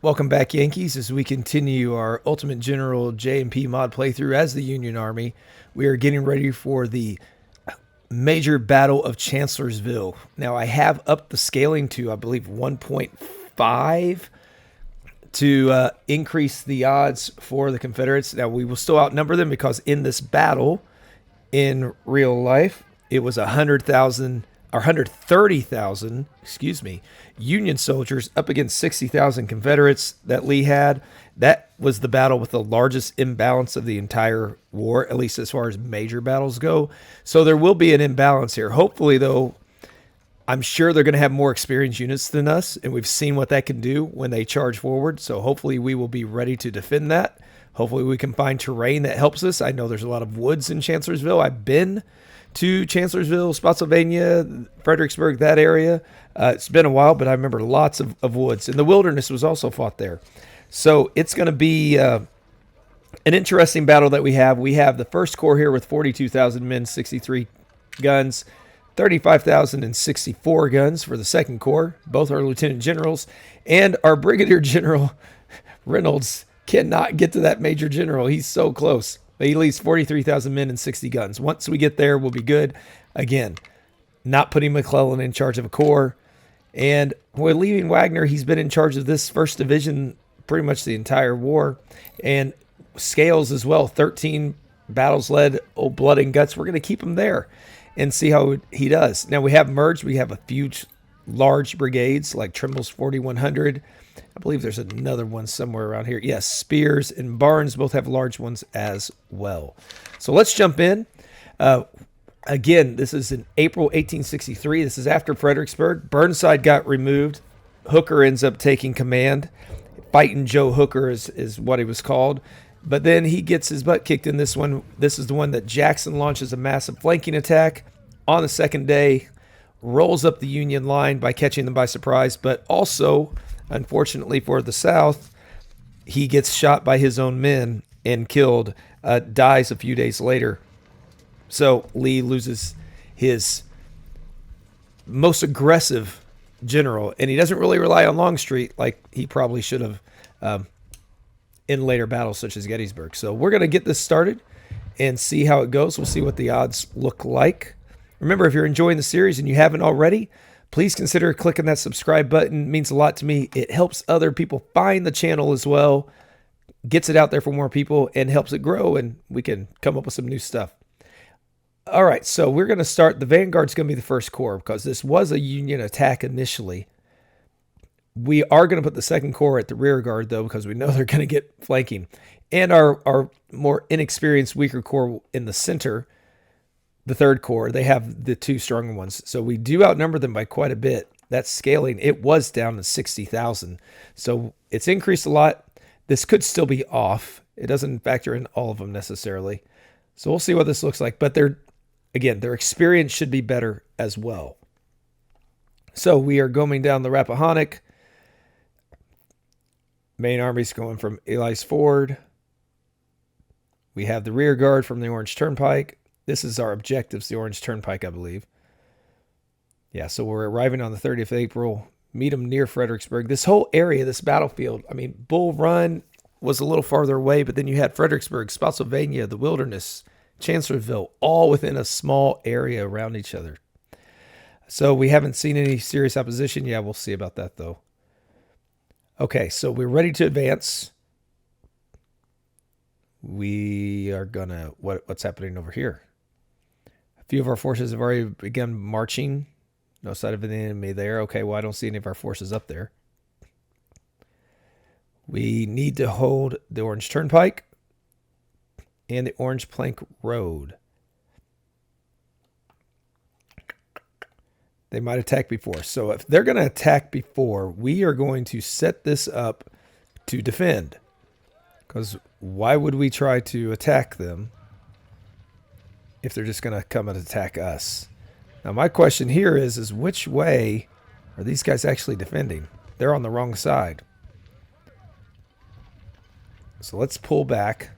Welcome back, Yankees, as we continue our Ultimate General J&P Mod playthrough as the Union Army. We are getting ready for the major battle of Chancellorsville. Now, I have upped the scaling to, I believe, 1.5 to increase the odds for the Confederates. Now, we will still outnumber them because in this battle, in real life, it was 100,000 or 130,000, Union soldiers up against 60,000 Confederates that Lee had. That was the battle with the largest imbalance of the entire war, at least as far as major battles go. So there will be an imbalance here. Hopefully, though, I'm sure they're going to have more experienced units than us, and we've seen what that can do when they charge forward. So hopefully we will be ready to defend that. Hopefully we can find terrain that helps us. I know there's a lot of woods in Chancellorsville. I've been to Chancellorsville, Spotsylvania, Fredericksburg, that area. It's been a while, but I remember lots of woods. And the wilderness was also fought there. So it's going to be an interesting battle that we have. We have the first corps here with 42,000 men, 63 guns, 35,064 guns for the second corps. Both are lieutenant generals. And our Brigadier General Reynolds cannot get to that major general. He's so close. He leads 43,000 men and 60 guns. Once we get there, we'll be good. Again, not putting McClellan in charge of a corps. And we're leaving Wagner. He's been in charge of this 1st Division pretty much the entire war. And Scales as well, 13 battles led, old blood and guts. We're going to keep him there and see how he does. Now, we have merged. We have a few large brigades like Trimble's 4,100. I believe there's another one somewhere around here. Yes, Spears and Barnes both have large ones as well. So let's jump in. Again, this is in April 1863. This is after Fredericksburg. Burnside got removed. Hooker ends up taking command. Fighting Joe Hooker is what he was called. But then he gets his butt kicked in this one. This is the one that Jackson launches a massive flanking attack on the second day. Rolls up the Union line by catching them by surprise, but also, unfortunately for the South, he gets shot by his own men and killed, dies a few days later. So Lee loses his most aggressive general, and he doesn't really rely on Longstreet like he probably should have in later battles such as Gettysburg. So we're going to get this started and see how it goes. We'll see what the odds look like. Remember, if you're enjoying the series and you haven't already, please consider clicking that subscribe button. It means a lot to me. It helps other people find the channel as well, gets it out there for more people, and helps it grow, and we can come up with some new stuff. All right, so we're going to start. The Vanguard's going to be the first corps because this was a Union attack initially. We are going to put the second corps at the rear guard, though, because we know they're going to get flanking. And our more inexperienced, weaker corps in the center, the third corps, they have the two stronger ones. So we do outnumber them by quite a bit. That's scaling. It was down to 60,000. So it's increased a lot. This could still be off. It doesn't factor in all of them necessarily. So we'll see what this looks like. But their experience should be better as well. So we are going down the Rappahannock. Main army's going from Ely's Ford. We have the rear guard from the Orange Turnpike. This is our objectives, the Orange Turnpike, I believe. Yeah, so we're arriving on the 30th of April. Meet them near Fredericksburg. This whole area, this battlefield, I mean, Bull Run was a little farther away, but then you had Fredericksburg, Spotsylvania, the Wilderness, Chancellorsville, all within a small area around each other. So we haven't seen any serious opposition. Yeah, we'll see about that, though. Okay, so we're ready to advance. We are going to... What's happening over here? A few of our forces have already begun marching. No sight of an enemy there. Okay, well, I don't see any of our forces up there. We need to hold the Orange Turnpike and the Orange Plank Road. They might attack before. So if they're going to attack before, we are going to set this up to defend. Because why would we try to attack them if they're just going to come and attack us? Now, my question here is which way are these guys actually defending? They're on the wrong side. So let's pull back.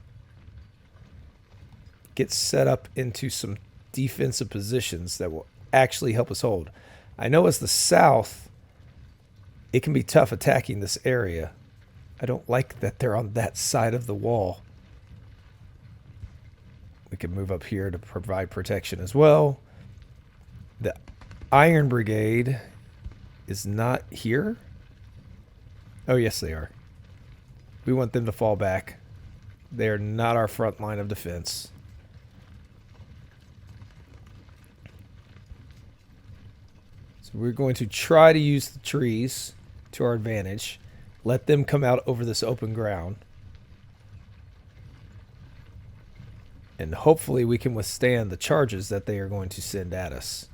Get set up into some defensive positions that will actually help us hold. I know as the South, it can be tough attacking this area. I don't like that they're on that side of the wall. We can move up here to provide protection as well. The Iron Brigade is not here. Oh, yes, they are. We want them to fall back. They are not our front line of defense. So we're going to try to use the trees to our advantage. Let them come out over this open ground. And hopefully we can withstand the charges that they are going to send at us.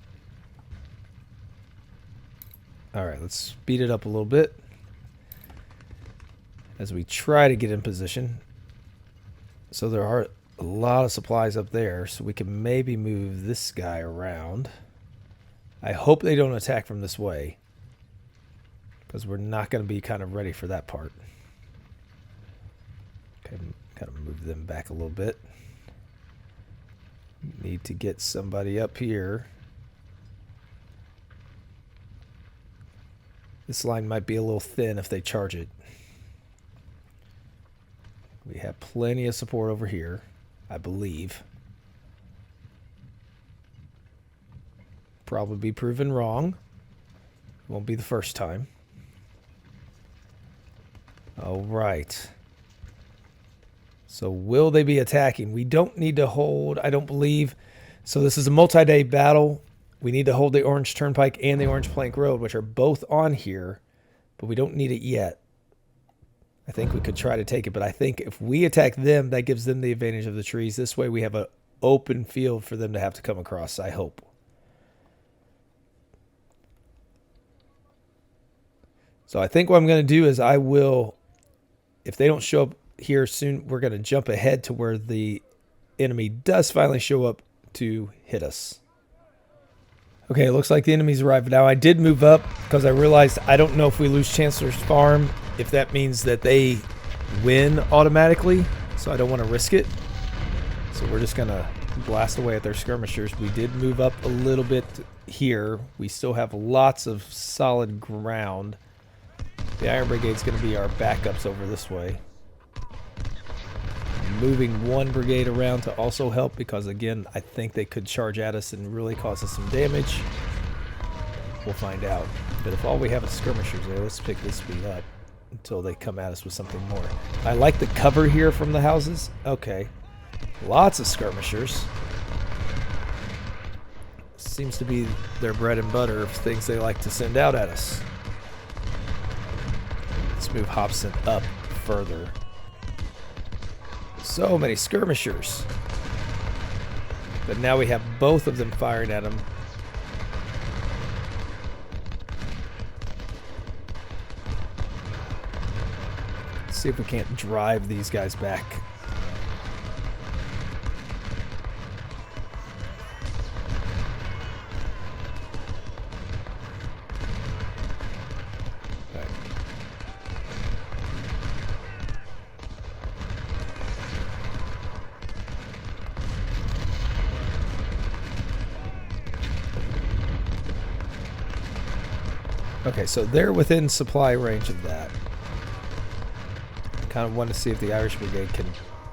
Alright, let's speed it up a little bit as we try to get in position. So there are a lot of supplies up there, so we can maybe move this guy around. I hope they don't attack from this way, because we're not going to be kind of ready for that part. Okay, gotta move them back a little bit. Need to get somebody up here. This line might be a little thin if they charge it. We have plenty of support over here, I believe. Probably be proven wrong. Won't be the first time. All right. So will they be attacking? We don't need to hold, I don't believe. So this is a multi-day battle. We need to hold the Orange Turnpike and the Orange Plank Road, which are both on here, but we don't need it yet. I think we could try to take it, but I think if we attack them, that gives them the advantage of the trees. This way we have an open field for them to have to come across, I hope. So I think what I'm going to do is I will, if they don't show up here soon, we're going to jump ahead to where the enemy does finally show up to hit us. Okay, it looks like the enemy's arrived. Now, I did move up because I realized I don't know if we lose Chancellor's Farm, if that means that they win automatically. So I don't want to risk it. So we're just going to blast away at their skirmishers. We did move up a little bit here. We still have lots of solid ground. The Iron Brigade's going to be our backups over this way. Moving one brigade around to also help because, again, I think they could charge at us and really cause us some damage. We'll find out. But if all we have is skirmishers there, let's pick this speed up until they come at us with something more. I like the cover here from the houses. Okay. Lots of skirmishers. Seems to be their bread and butter of things they like to send out at us. Let's move Hobson up further. So many skirmishers. But now we have both of them firing at him. Let's see if we can't drive these guys back. Okay, so they're within supply range of that. I kind of want to see if the Irish Brigade can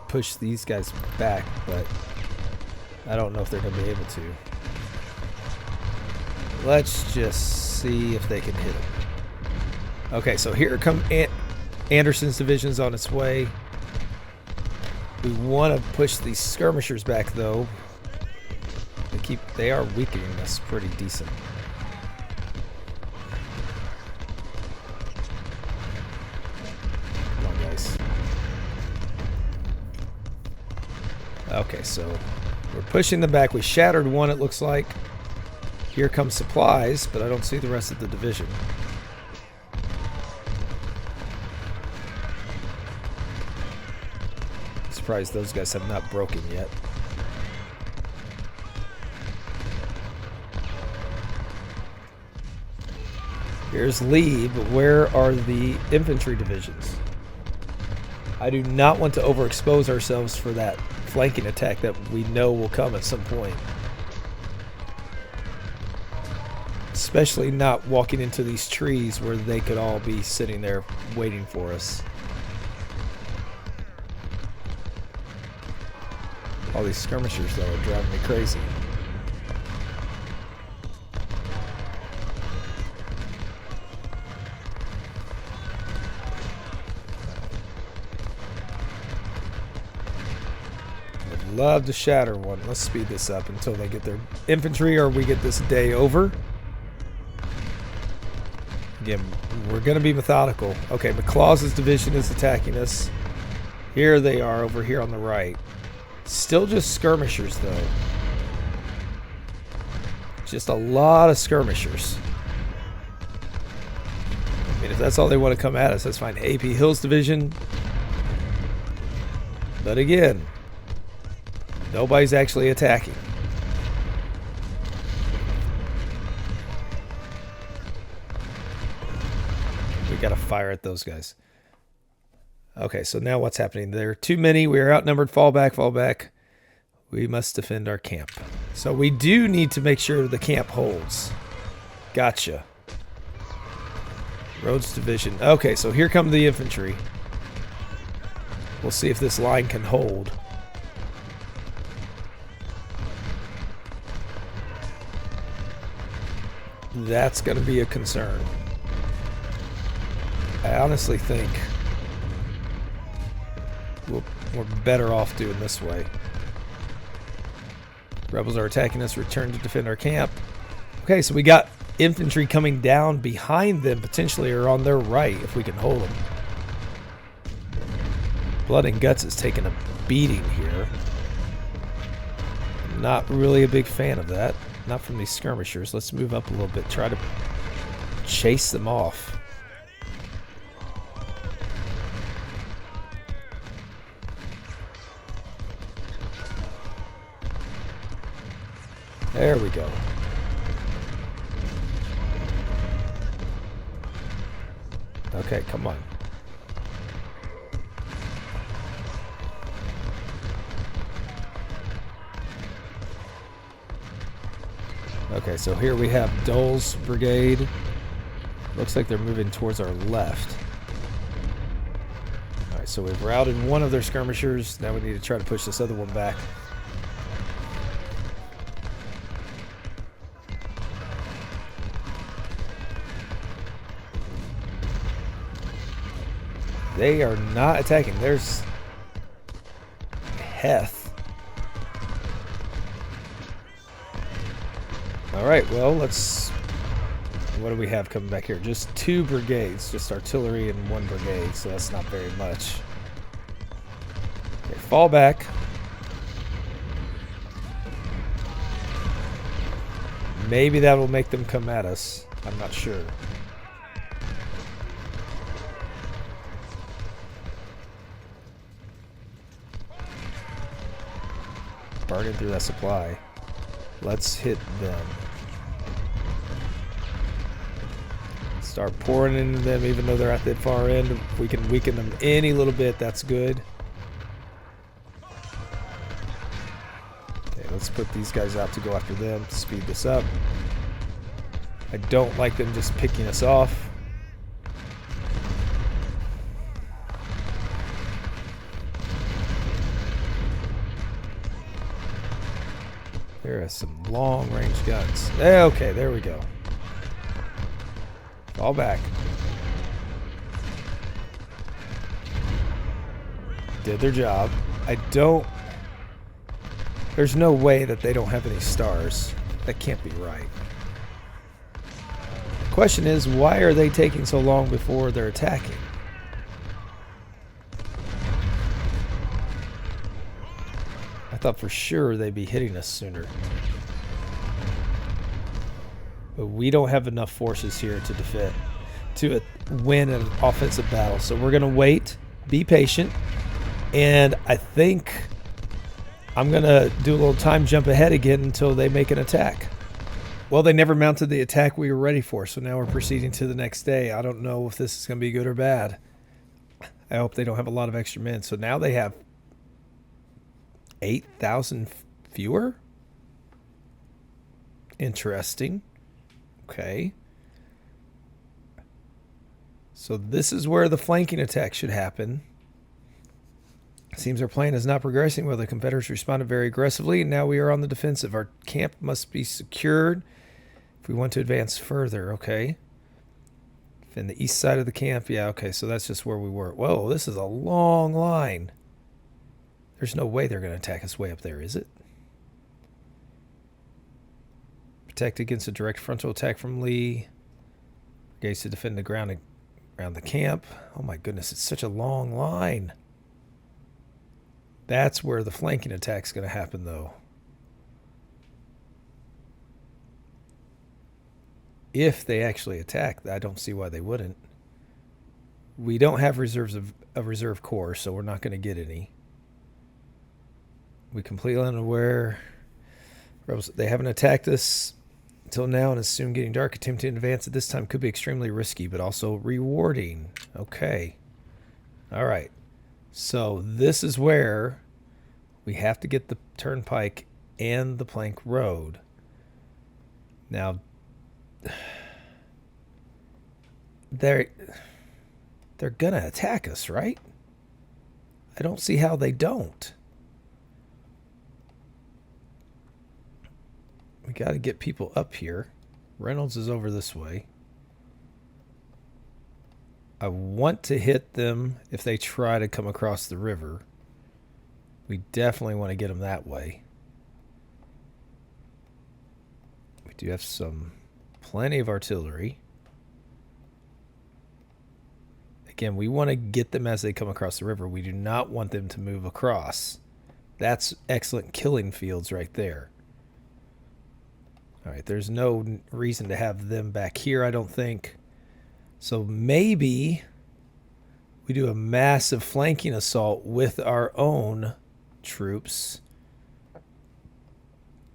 push these guys back, but I don't know if they're going to be able to. Let's just see if they can hit them. Okay, so here come Anderson's division's on its way. We want to push these skirmishers back, though. They are weakening us pretty decent. Okay, so we're pushing them back. We shattered one, it looks like. Here comes supplies, but I don't see the rest of the division. I'm surprised those guys have not broken yet. Here's Lee, but where are the infantry divisions? I do not want to overexpose ourselves for that flanking attack that we know will come at some point. Especially not walking into these trees where they could all be sitting there waiting for us. All these skirmishers, though, are driving me crazy. Would love to shatter one. Let's speed this up until they get their infantry or we get this day over. Again, we're going to be methodical. Okay, McClaws's division is attacking us. Here they are over here on the right. Still just skirmishers, though. Just a lot of skirmishers. I mean, if that's all they want to come at us, that's fine. AP Hill's division. But again, nobody's actually attacking. We got to fire at those guys. Okay, so now what's happening? There are too many. We are outnumbered. Fall back, fall back. We must defend our camp. So we do need to make sure the camp holds. Gotcha. Rhodes division. Okay, so here come the infantry. We'll see if this line can hold. That's going to be a concern. I honestly think we're better off doing this way. Rebels are attacking us. Return to defend our camp. Okay, so we got infantry coming down behind them, potentially, or on their right, if we can hold them. Blood and Guts is taking a beating here. Not really a big fan of that. Not from these skirmishers. Let's move up a little bit. Try to chase them off. There we go. Okay, come on. Okay, so here we have Dole's brigade. Looks like they're moving towards our left. Alright, so we've routed one of their skirmishers. Now we need to try to push this other one back. They are not attacking. There's Heth. Alright, well, let's... What do we have coming back here? Just 2 brigades. Just artillery and 1 brigade, so that's not very much. Okay, fall back. Maybe that will make them come at us. I'm not sure. Burning through that supply. Let's hit them. Start pouring into them even though they're at the far end. If we can weaken them any little bit, that's good. Okay, let's put these guys out to go after them. Speed this up. I don't like them just picking us off. There are some long-range guns. Okay, there we go. Fall back. Did their job. I don't... There's no way that they don't have any stars. That can't be right. The question is, why are they taking so long before they're attacking? I thought for sure they'd be hitting us sooner. But we don't have enough forces here to defend, to win an offensive battle. So we're going to wait, be patient, and I think I'm going to do a little time jump ahead again until they make an attack. Well, they never mounted the attack we were ready for, so now we're proceeding to the next day. I don't know if this is going to be good or bad. I hope they don't have a lot of extra men. So now they have 8,000 fewer? Interesting. Okay. So this is where the flanking attack should happen. Seems our plan is not progressing well. The Confederates responded very aggressively, and now we are on the defensive. Our camp must be secured if we want to advance further. Okay. In the east side of the camp. Yeah, okay, so that's just where we were. Whoa, this is a long line. There's no way they're going to attack us way up there, is it? Protect against a direct frontal attack from Lee. Brigades to defend the ground around the camp. Oh my goodness, it's such a long line. That's where the flanking attack's going to happen, though. If they actually attack, I don't see why they wouldn't. We don't have reserves of a reserve corps, so we're not going to get any. We completely unaware. They haven't attacked us until now, and it's soon getting dark. Attempting to advance at this time could be extremely risky, but also rewarding. Okay. All right. So this is where we have to get the turnpike and the plank road. Now, they're gonna attack us, right? I don't see how they don't. We got to get people up here. Reynolds is over this way. I want to hit them if they try to come across the river. We definitely want to get them that way. We do have plenty of artillery. Again, we want to get them as they come across the river. We do not want them to move across. That's excellent killing fields right there. All right, there's no reason to have them back here, I don't think. So maybe we do a massive flanking assault with our own troops.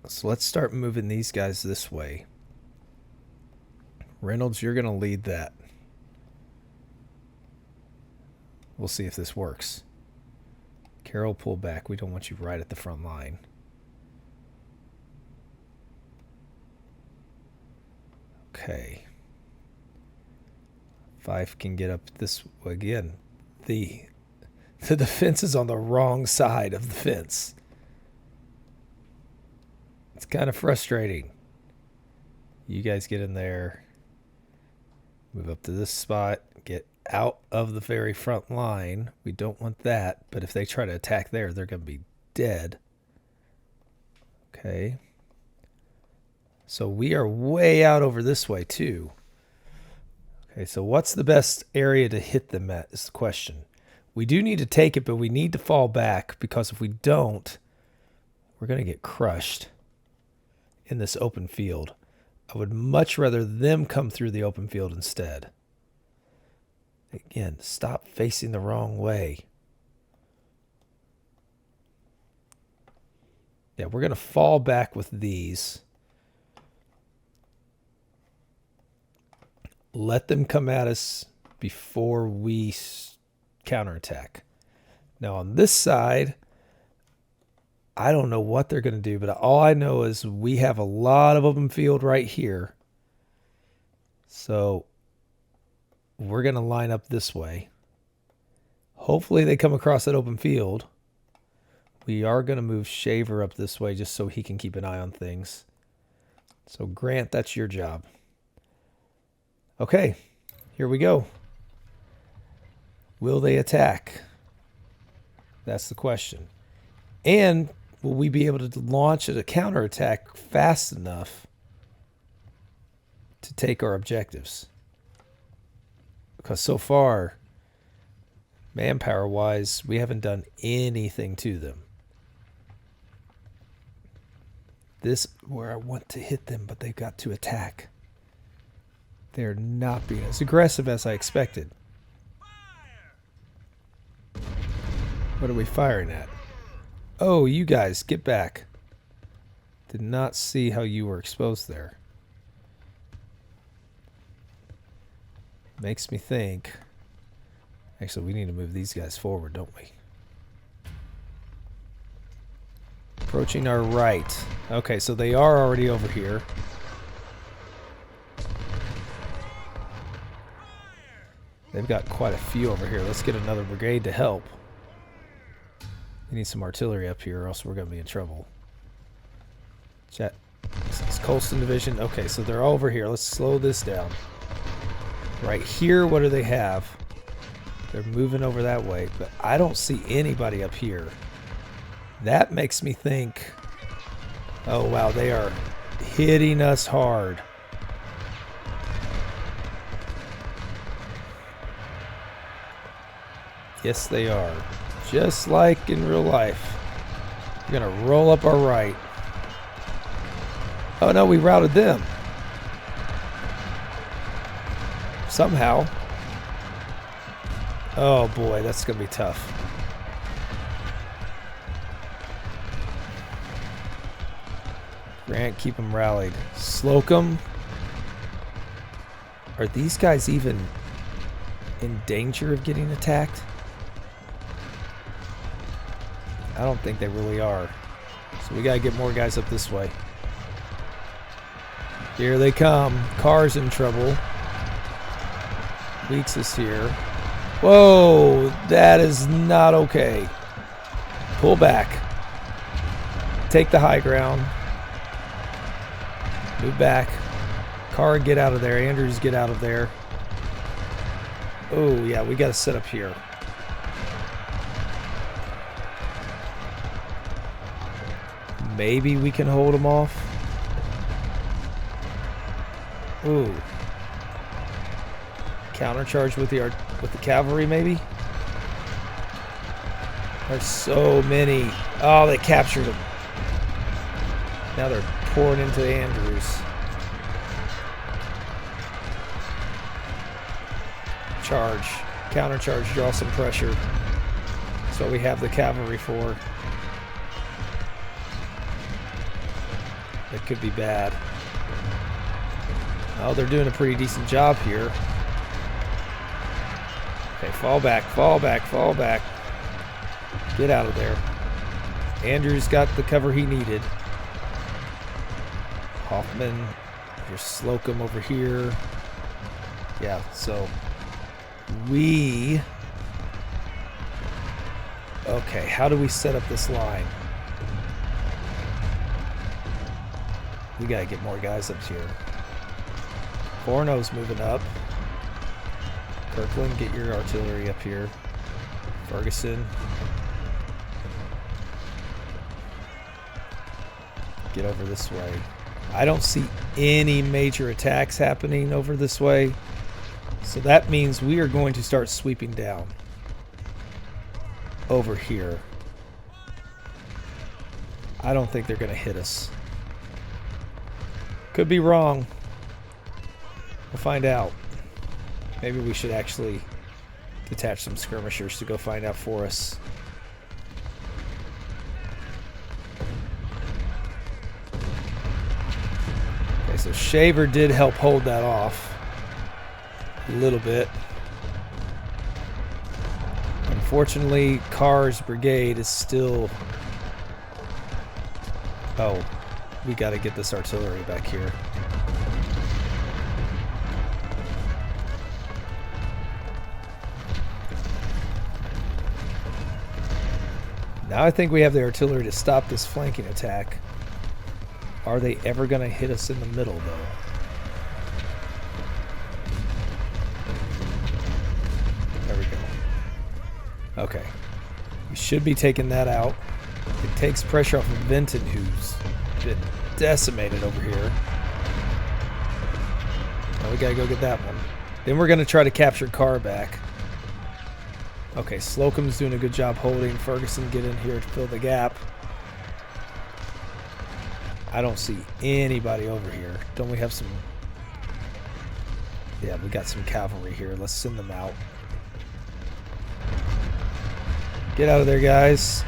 So let's start moving these guys this way. Reynolds, you're going to lead that. We'll see if this works. Carroll, pull back. We don't want you right at the front line. Okay. Fife can get up this way again. The defense is on the wrong side of the fence. It's kind of frustrating. You guys get in there. Move up to this spot. Get out of the very front line. We don't want that. But if they try to attack there, they're going to be dead. Okay. So we are way out over this way, too. Okay, so what's the best area to hit them at is the question. We do need to take it, but we need to fall back, because if we don't, we're going to get crushed in this open field. I would much rather them come through the open field instead. Again, stop facing the wrong way. Yeah, we're going to fall back with these. Let them come at us before we counterattack. Now on this side, I don't know what they're going to do, but all I know is we have a lot of open field right here. So we're going to line up this way. Hopefully they come across that open field. We are going to move Shaver up this way just so he can keep an eye on things. So Grant, that's your job. Okay, here we go. Will they attack? That's the question. And will we be able to launch a counterattack fast enough to take our objectives? Because so far, manpower-wise, we haven't done anything to them. This is where I want to hit them, but they've got to attack. They're not being as aggressive as I expected. What are we firing at? Oh, you guys, get back. Did not see how you were exposed there. Makes me think. Actually, we need to move these guys forward, don't we? Approaching our right. Okay, so they are already over here. They've got quite a few over here. Let's get another brigade to help. We need some artillery up here or else we're going to be in trouble. Chat. This is Colston Division. Okay, so they're all over here. Let's slow this down. Right here, what do they have? They're moving over that way, but I don't see anybody up here. That makes me think, oh wow, they are hitting us hard. Yes, they are. Just like in real life. We're gonna roll up our right. Oh no, we routed them. Somehow. Oh boy, that's gonna be tough. Grant, keep them rallied. Slocum. Are these guys even in danger of getting attacked? I don't think they really are. So we gotta get more guys up this way. Here they come. Car's in trouble. Weeks is here. Whoa, that is not okay. Pull back. Take the high ground. Move back. Car, get out of there. Andrews, get out of there. Oh, yeah, we got to set up here. Maybe we can hold them off. Ooh. Countercharge with the cavalry, maybe? There's so many. Oh, they captured them. Now they're pouring into Andrews. Charge. Countercharge, draw some pressure. That's what we have the cavalry for. That could be bad. Oh, they're doing a pretty decent job here. Okay, fall back, fall back, fall back. Get out of there. Andrews got the cover he needed. Hoffman, there's Slocum over here. Yeah, so we... Okay, how do we set up this line? We gotta get more guys up here. Forno's moving up. Kirkland, get your artillery up here. Ferguson. Get over this way. I don't see any major attacks happening over this way. So that means we are going to start sweeping down. Over here. I don't think they're going to hit us. Could be wrong. We'll find out. Maybe we should actually detach some skirmishers to go find out for us. Okay, so Shaver did help hold that off a little bit. Unfortunately, Carr's brigade is still... Oh, we got to get this artillery back here. Now I think we have the artillery to stop this flanking attack. Are they ever going to hit us in the middle, though? There we go. Okay. We should be taking that out. It takes pressure off of Vinton, who's been decimated over here. Now we got to go get that one. Then we're going to try to capture Carr back. Okay, Slocum's doing a good job holding. Ferguson, get in here to fill the gap. I don't see anybody over here. Don't we have some... Yeah, we got some cavalry here. Let's send them out. Get out of there, guys.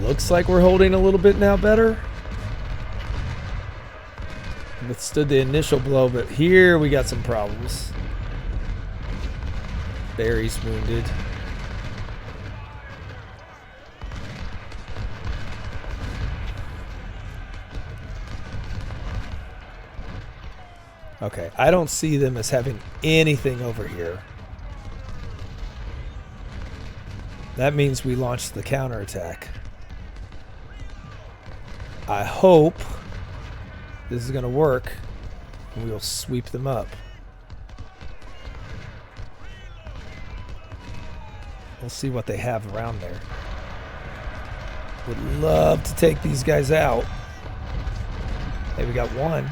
Looks like we're holding a little bit now better. Withstood the initial blow, but here we got some problems. Barry's wounded. Okay, I don't see them as having anything over here. That means we launch the counterattack. I hope this is going to work and we'll sweep them up. We'll see what they have around there. Would love to take these guys out. Hey, we got one.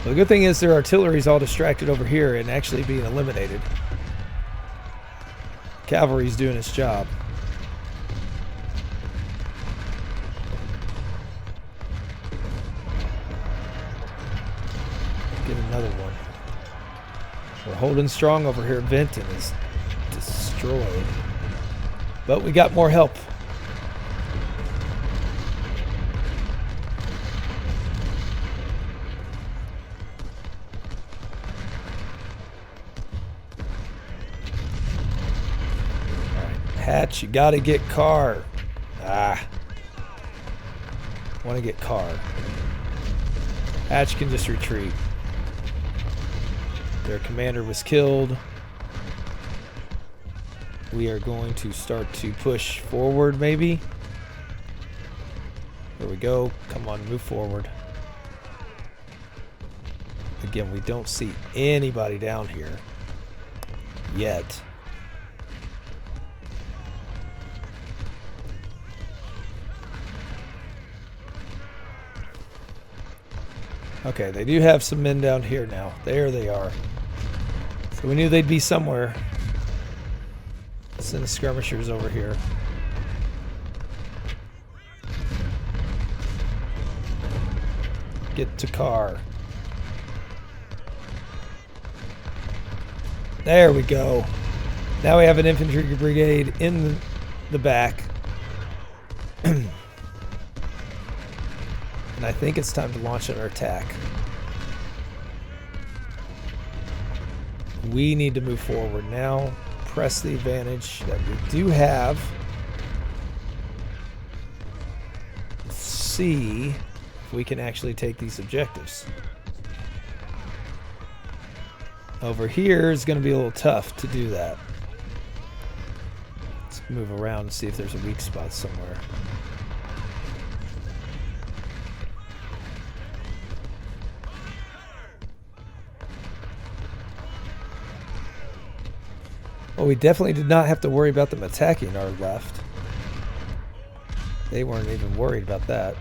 Well, the good thing is their artillery's all distracted over here and actually being eliminated. Cavalry's doing its job. Get another one. We're holding strong over here. Vinton is destroyed. But we got more help. Hatch, you gotta get Carr. Want to get Carr. Hatch can just retreat. Their commander was killed. We are going to start to push forward, maybe. There we go. Come on, move forward. Again, we don't see anybody down here yet. Okay, they do have some men down here now. There they are. So we knew they'd be somewhere. Send the skirmishers over here. Get to Carr. There we go. Now we have an infantry brigade in the back. And I think it's time to launch an attack. We need to move forward now. Press the advantage that we do have. See if we can actually take these objectives. Over here is going to be a little tough to do that. Let's move around and see if there's a weak spot somewhere. Well, we definitely did not have to worry about them attacking our left. They weren't even worried about that.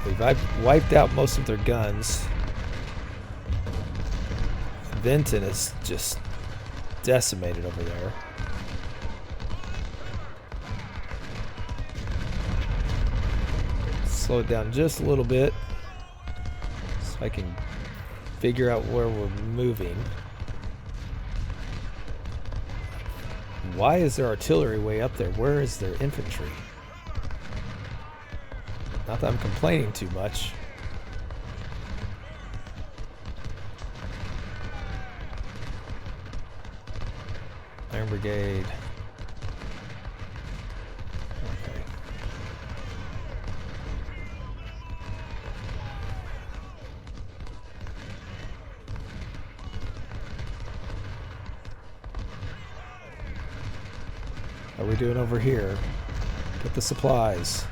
We've wiped out most of their guns. Vinton is just decimated over there. Slow it down just a little bit. I can figure out where we're moving. Why is their artillery way up there? Where is their infantry? Not that I'm complaining too much. Iron Brigade. How are we doing over here? Get the supplies.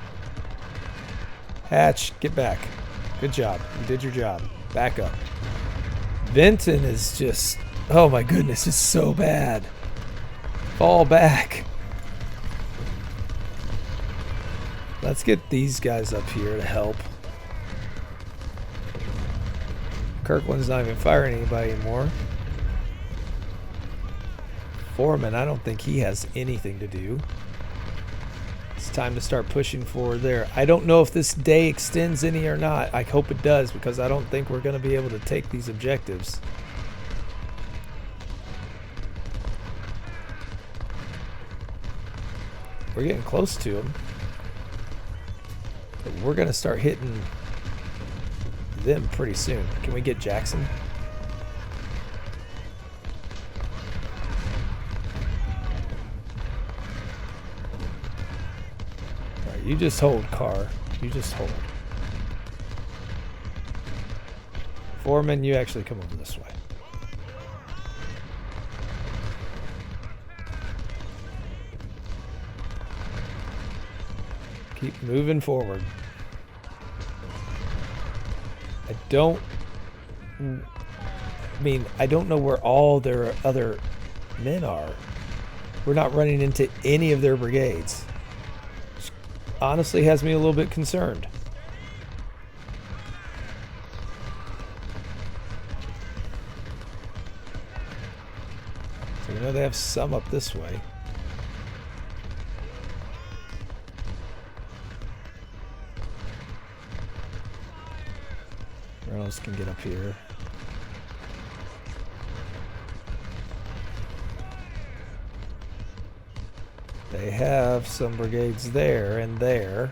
Hatch, get back. Good job. You did your job. Back up. Vinton is just... oh my goodness, it's so bad. Fall back. Let's get these guys up here to help. Kirkland's not even firing anybody anymore. Foreman, I don't think he has anything to do. It's time to start pushing forward there. I don't know if this day extends any or not. I hope it does, because I don't think we're going to be able to take these objectives. We're getting close to them. But we're going to start hitting them pretty soon. Can we get Jackson? You just hold, Carr. You just hold. Foreman, you actually come over this way. Keep moving forward. I don't know where all their other men are. We're not running into any of their brigades. Which honestly has me a little bit concerned. So we know they have some up this way. Reynolds can get up here. They have some brigades there and there.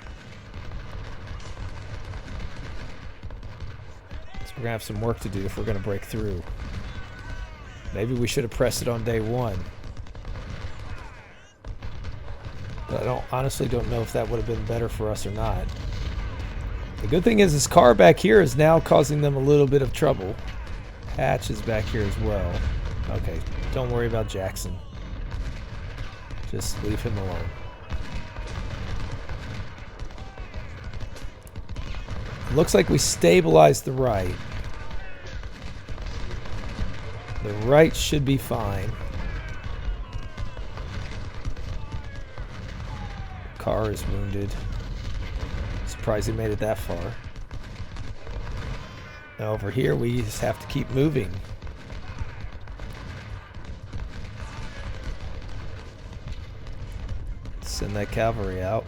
So we're gonna have some work to do if we're gonna break through. Maybe we should have pressed it on day one. But I honestly don't know if that would have been better for us or not. The good thing is this car back here is now causing them a little bit of trouble. Hatch is back here as well. Okay, don't worry about Jackson. Just leave him alone. Looks like we stabilized the right. The right should be fine. Car is wounded. Surprised he made it that far. Now over here we just have to keep moving. Send that cavalry out.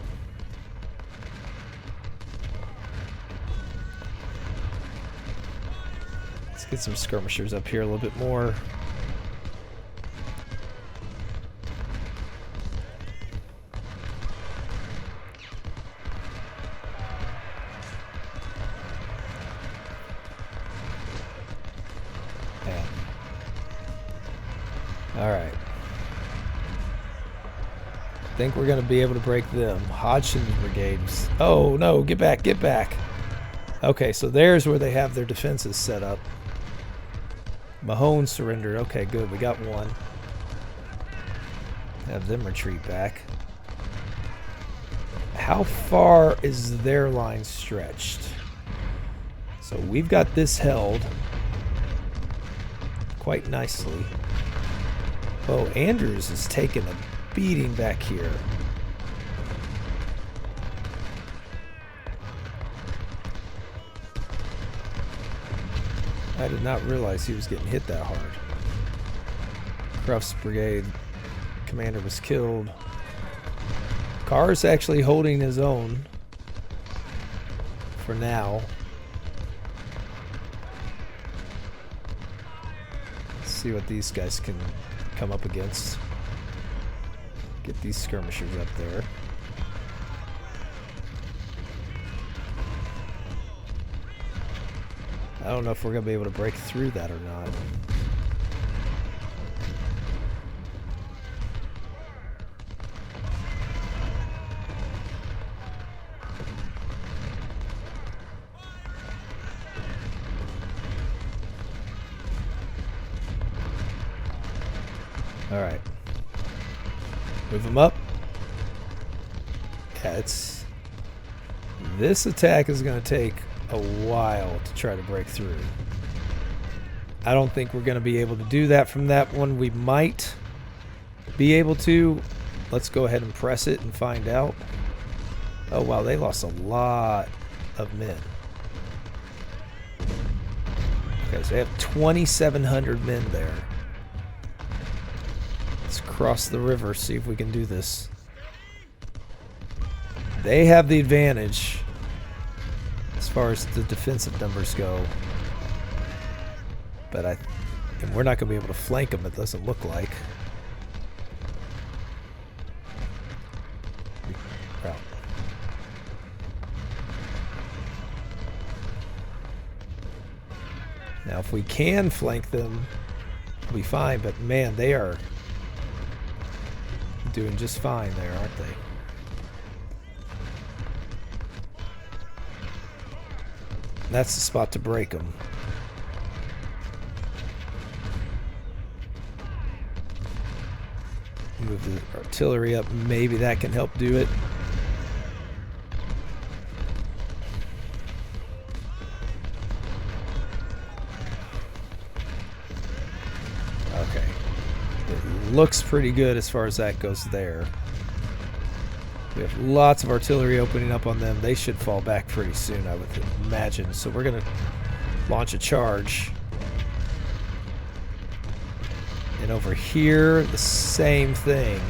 Let's get some skirmishers up here a little bit more. Alright. I think we're going to be able to break them. Hodgson's brigades. Oh, no. Get back. Get back. Okay, so there's where they have their defenses set up. Mahone surrendered. Okay, good. We got one. Have them retreat back. How far is their line stretched? So we've got this held quite nicely. Oh, Andrews is taking a beating back here. I did not realize he was getting hit that hard. Cruft's brigade commander was killed. Carr's actually holding his own for now. Let's see what these guys can come up against. Get these skirmishers up there. I don't know if we're going to be able to break through that or not. All right. Move them up. Yeah, this attack is going to take a while to try to break through. I don't think we're going to be able to do that from that one. We might be able to. Let's go ahead and press it and find out. Oh, wow, they lost a lot of men. Okay, so they have 2,700 men there. Let's cross the river, see if we can do this. They have the advantage as far as the defensive numbers go. But and we're not going to be able to flank them, it doesn't look like. Well. Now, if we can flank them, we'll be fine. But, man, they are doing just fine there, aren't they? That's the spot to break them. Move the artillery up. Maybe that can help do it. Okay. It looks pretty good as far as that goes there. We have lots of artillery opening up on them. They should fall back pretty soon, I would imagine. So we're going to launch a charge. And over here, the same thing.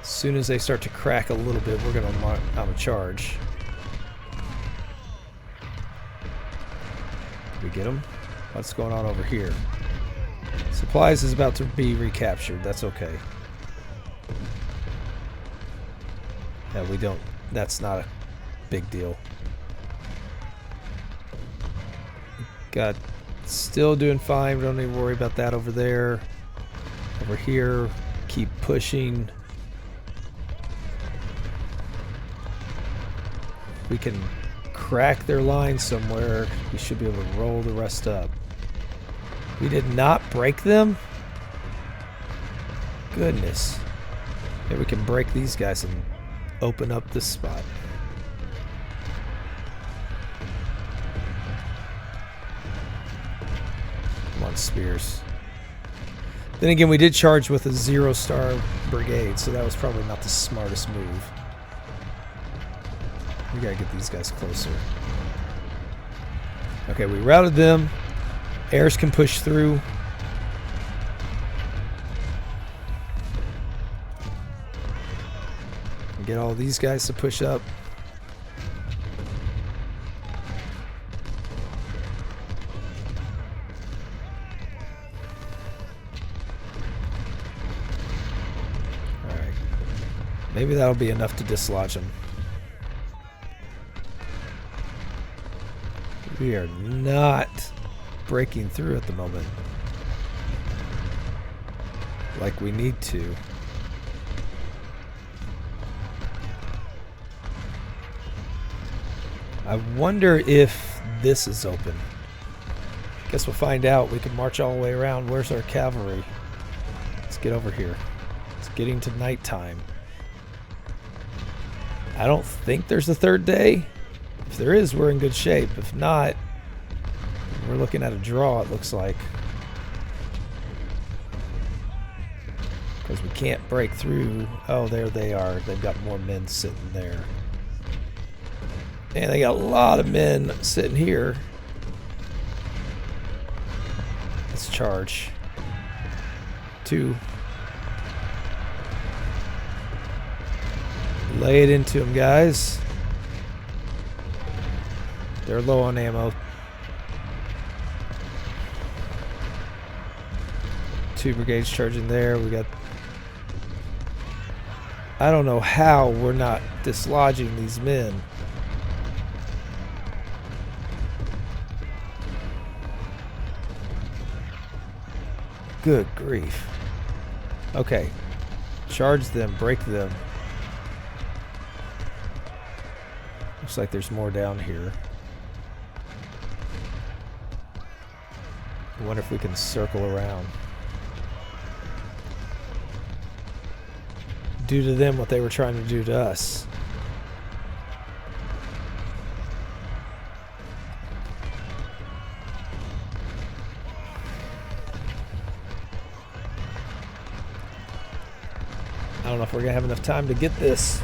As soon as they start to crack a little bit, we're going to mount a charge. We get them? What's going on over here? Supplies is about to be recaptured. That's okay. Yeah, we don't. That's not a big deal. Got still doing fine. We don't need to worry about that over there. Over here, keep pushing. We can crack their line somewhere. We should be able to roll the rest up. We did not break them? Goodness. Maybe we can break these guys and open up this spot. Come on, spears. Then again, we did charge with a 0-star brigade, so that was probably not the smartest move. We gotta get these guys closer. Okay, we routed them. Airs can push through. Get all these guys to push up. Alright. Maybe that'll be enough to dislodge them. We are not breaking through at the moment like we need to. I wonder if this is open. Guess we'll find out. We can march all the way around. Where's our cavalry? Let's get over here. It's getting to nighttime. I don't think there's a third day. If there is, we're in good shape. If not, we're looking at a draw, it looks like. Because we can't break through. Oh, there they are. They've got more men sitting there. And they got a lot of men sitting here. Let's charge. 2. Lay it into them, guys. They're low on ammo. 2 brigades charging there. We got... I don't know how we're not dislodging these men. Good grief. Okay. Charge them. Break them. Looks like there's more down here. I wonder if we can circle around. Do to them what they were trying to do to us. I don't know if we're going to have enough time to get this.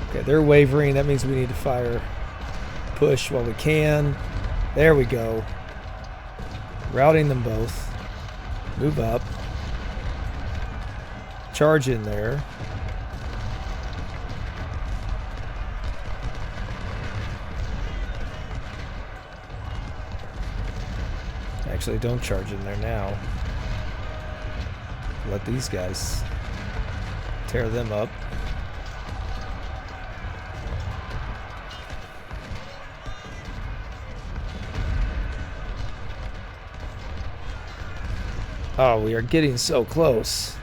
Okay, they're wavering. That means we need to fire. Push while we can. There we go. Routing them both. Move up. Charge in there. Actually, don't charge in there now. Let these guys tear them up. Oh, we are getting so close.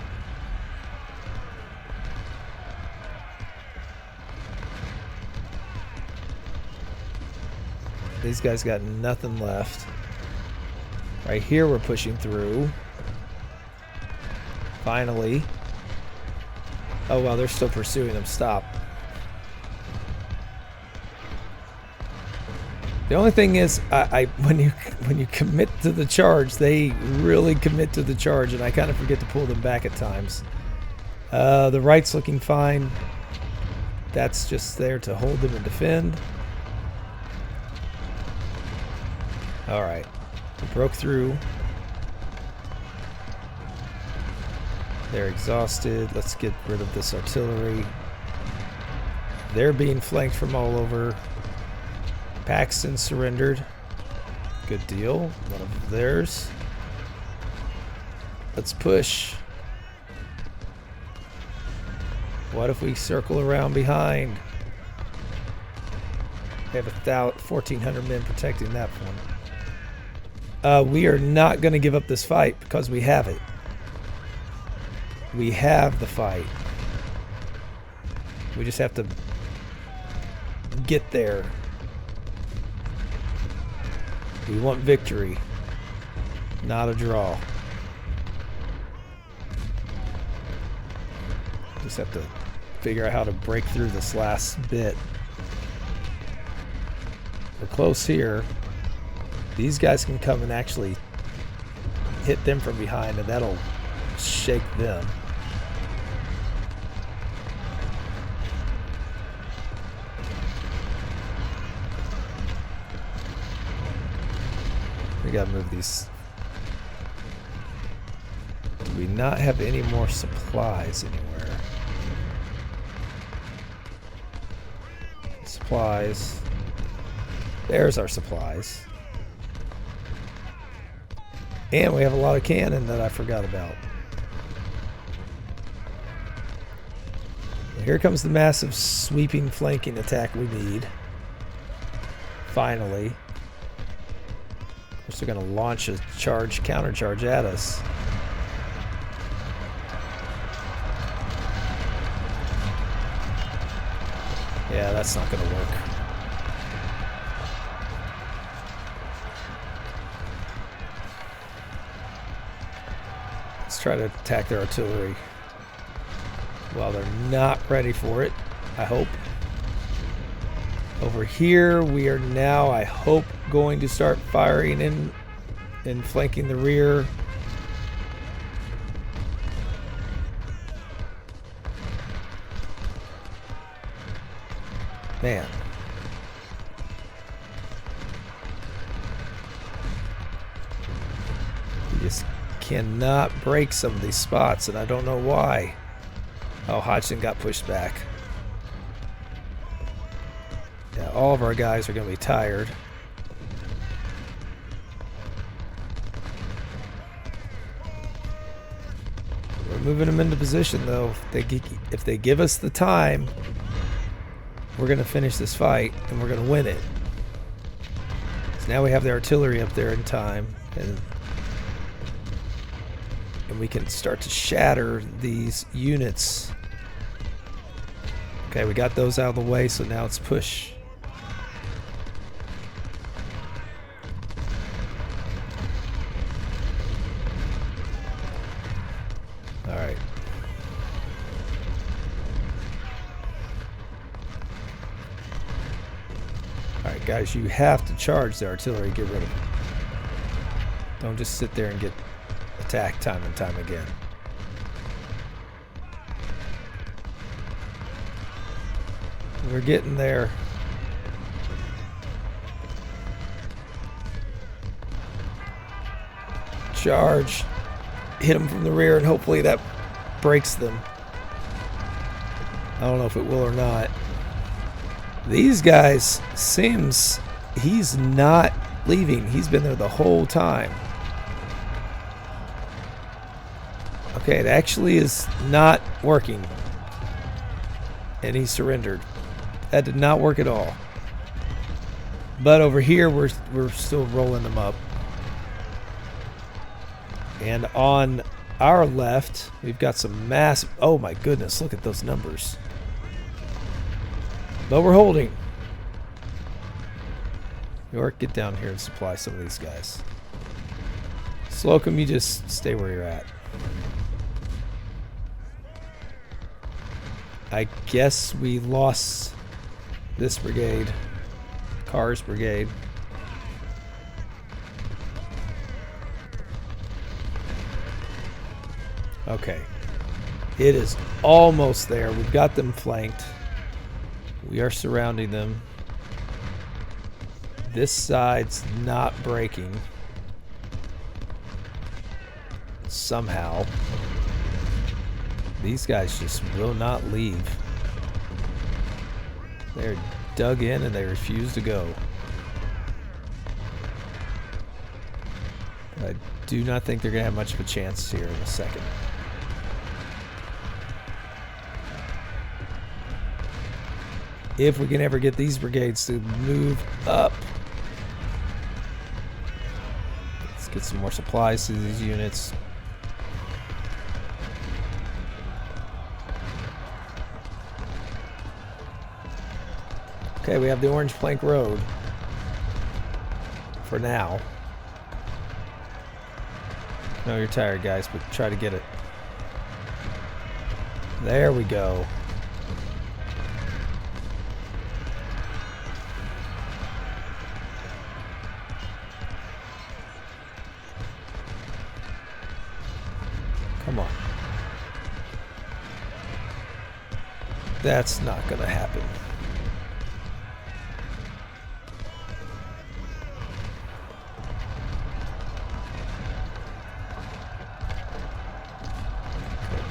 These guys got nothing left. Right here we're pushing through. Finally. Oh wow, they're still pursuing them. Stop. The only thing is, when you commit to the charge, they really commit to the charge, and I kind of forget to pull them back at times. The right's looking fine. That's just there to hold them and defend. All right, we broke through. They're exhausted. Let's get rid of this artillery. They're being flanked from all over. Paxton surrendered. Good deal. One of theirs. Let's push. What if we circle around behind? We have 1,400 men protecting that one. We are not going to give up this fight because we have it. We have the fight. We just have to get there. We want victory, not a draw. Just have to figure out how to break through this last bit. We're close here. These guys can come and actually hit them from behind, and that'll shake them. We gotta move these. Do we not have any more supplies anywhere? Supplies. There's our supplies. And we have a lot of cannon that I forgot about. Here comes the massive sweeping flanking attack we need. Finally. They're going to launch a counter charge at us. Yeah, that's not going to work. Let's try to attack their artillery. Well, they're not ready for it, I hope. Over here, we are now, I hope, going to start firing in and flanking the rear. Man. We just cannot break some of these spots, and I don't know why. Oh, Hodgson got pushed back. Yeah, all of our guys are going to be tired. We're moving them into position, though. If they give us the time, we're going to finish this fight, and we're going to win it. So now we have the artillery up there in time, and we can start to shatter these units. Okay, we got those out of the way, so now let's push. All right. All right, guys, you have to charge the artillery. Get rid of it. Don't just sit there and get attacked time and time again. We're getting there. Charge. Hit them from the rear, and hopefully that breaks them. I don't know if it will or not. These guys, Sims, he's not leaving. He's been there the whole time. Okay, it actually is not working. And he surrendered. That did not work at all. But over here, we're still rolling them up. And on our left, we've got some massive... Oh my goodness, look at those numbers. But we're holding. York, get down here and supply some of these guys. Slocum, you just stay where you're at. I guess we lost this brigade. Carr's brigade. Okay. It is almost there. We've got them flanked. We are surrounding them. This side's not breaking. Somehow. These guys just will not leave. They're dug in and they refuse to go. I do not think they're going to have much of a chance here in a second. If we can ever get these brigades to move up. Let's get some more supplies to these units. Okay, we have the Orange Plank Road. For now. No, you're tired, guys, but try to get it. There we go. Come on. That's not gonna happen.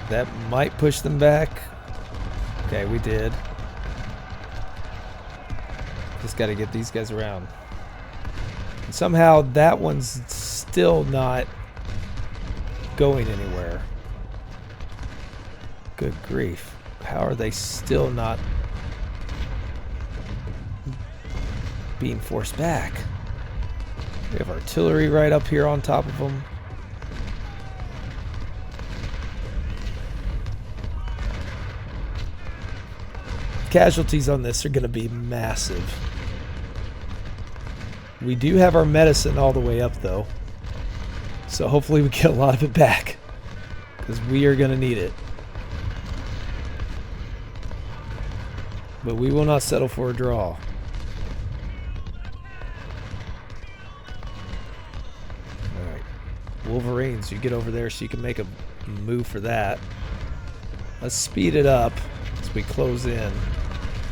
That might push them back. Okay, we did. Just got to get these guys around. And somehow that one's still not going anywhere. Good grief. How are they still not being forced back? We have artillery right up here on top of them. Casualties on this are going to be massive. We do have our medicine all the way up though, so hopefully we get a lot of it back because we are going to need it. But we will not settle for a draw. Alright, Wolverines, you get over there so you can make a move for that. Let's speed it up as we close in.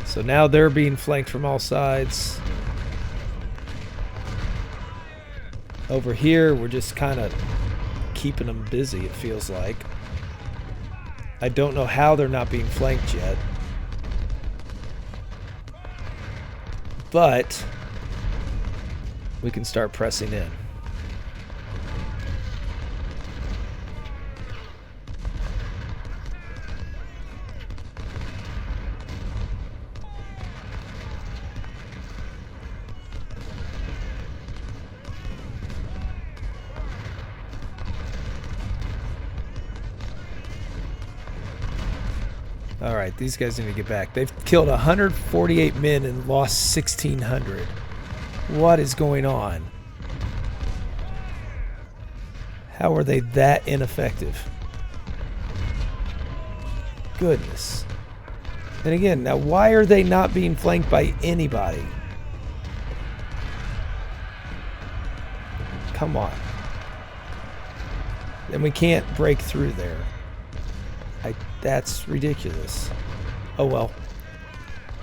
So now they're being flanked from all sides. Over here, we're just kind of keeping them busy, it feels like. I don't know how they're not being flanked yet. But we can start pressing in. Alright, these guys need to get back. They've killed 148 men and lost 1,600. What is going on? How are they that ineffective? Goodness. And again, now why are they not being flanked by anybody? Come on. And we can't break through there. That's ridiculous. Oh well.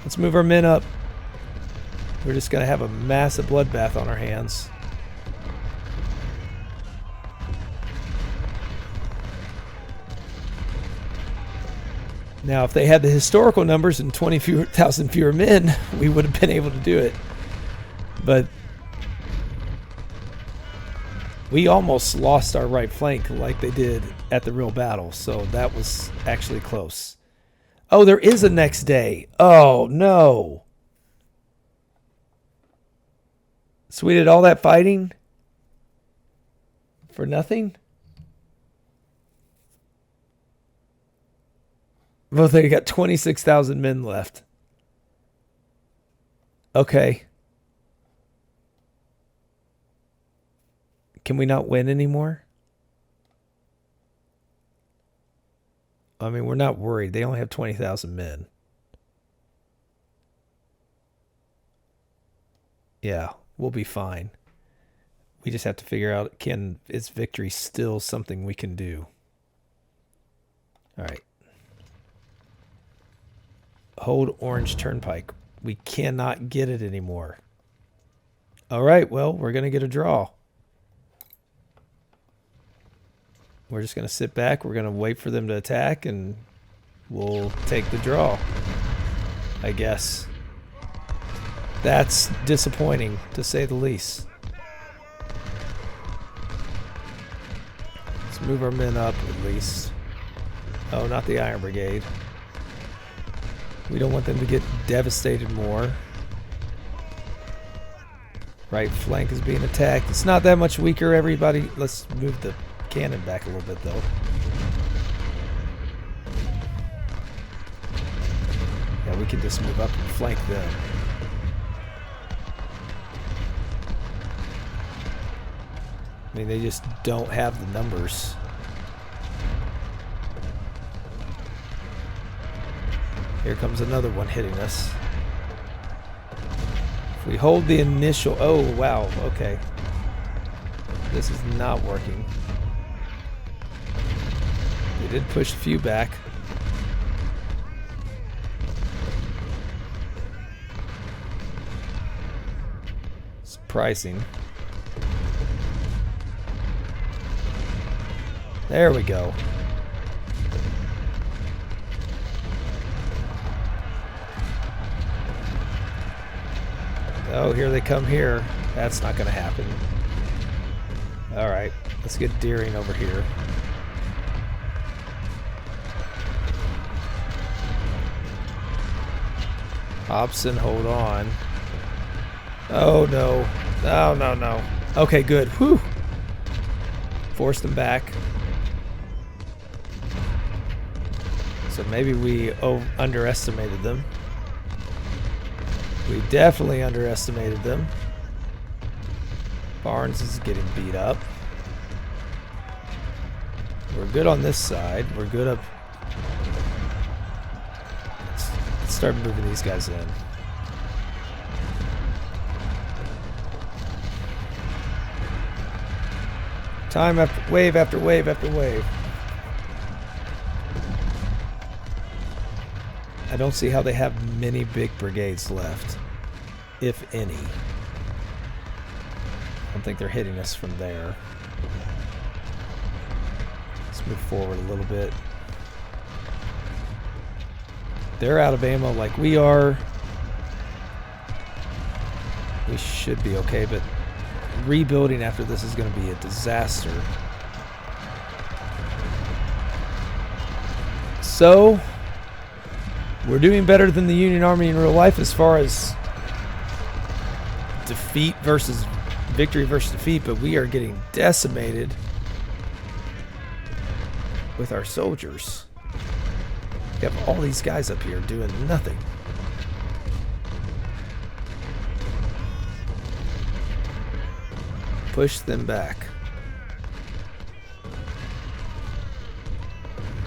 Let's move our men up. We're just going to have a massive bloodbath on our hands. Now, if they had the historical numbers and 20,000 fewer men, we would have been able to do it. But we almost lost our right flank like they did at the real battle, so that was actually close. Oh, there is a next day. Oh, no. So we did all that fighting for nothing? Well, they got 26,000 men left. Okay. Can we not win anymore? I mean, we're not worried. They only have 20,000 men. Yeah, we'll be fine. We just have to figure out, is victory still something we can do? All right. Hold Orange Turnpike. We cannot get it anymore. All right, well, we're going to get a draw. We're just going to sit back. We're going to wait for them to attack, and we'll take the draw, I guess. That's disappointing, to say the least. Let's move our men up, at least. Oh, not the Iron Brigade. We don't want them to get devastated more. Right flank is being attacked. It's not that much weaker, everybody. Let's move the cannon back a little bit, though. Yeah, we can just move up and flank them. I mean, they just don't have the numbers. Here comes another one hitting us. If we hold the initial... Oh, wow. Okay. This is not working. We did push a few back. Surprising. There we go. Oh, here they come here. That's not going to happen. All right, let's get Deering over here. Hobson, hold on. Oh, no. No, no, no. Okay, good. Whew. Forced them back. So maybe we underestimated them. We definitely underestimated them. Barnes is getting beat up. We're good on this side. We're good up. Let's start moving these guys in. Time after wave after wave after wave. I don't see how they have many big brigades left, if any. I don't think they're hitting us from there. Let's move forward a little bit. They're out of ammo like we are. We should be okay, but rebuilding after this is going to be a disaster. So... we're doing better than the Union Army in real life as far as defeat versus victory versus defeat, but we are getting decimated with our soldiers. We have all these guys up here doing nothing. Push them back.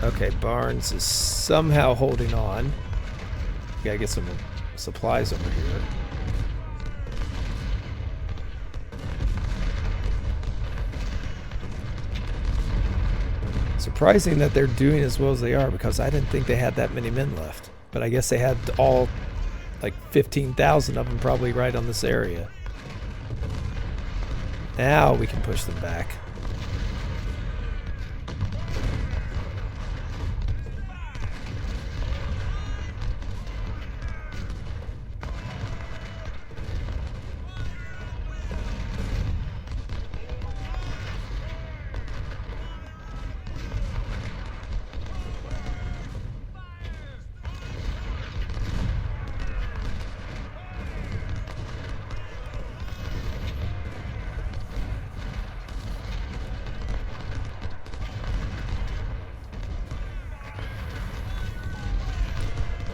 Okay, Barnes is somehow holding on. Gotta get some supplies over here. Surprising that they're doing as well as they are, because I didn't think they had that many men left. But I guess they had all, like 15,000 of them probably right on this area. Now we can push them back.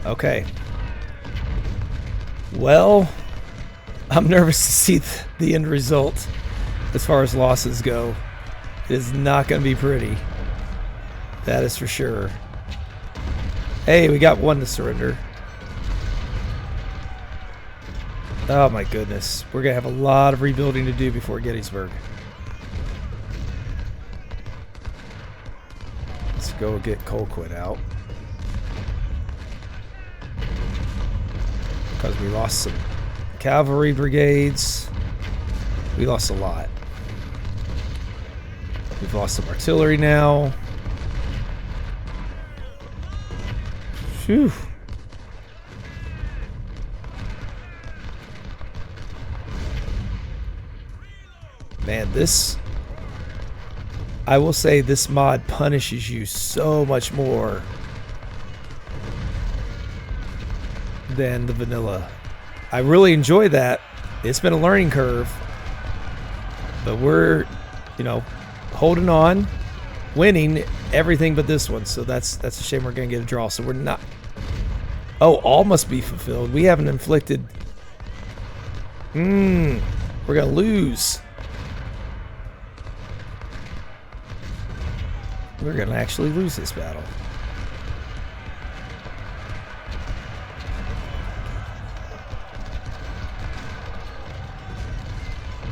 Okay. Well, I'm nervous to see the end result. as far as losses go. It is not going to be pretty. That is for sure. Hey, we got one to surrender. Oh my goodness. We're going to have a lot of rebuilding to do before Gettysburg. Let's go get Colquitt out. Because we lost some cavalry brigades. We lost a lot. We've lost some artillery now. Phew. Man, this... I will say this mod punishes you so much more than the vanilla. I really enjoy that. It's been a learning curve. But we're, you know, holding on, winning everything but this one. So that's a shame we're going to get a draw. So we're not... Oh, all must be fulfilled. We haven't inflicted... We're going to lose. We're going to actually lose this battle.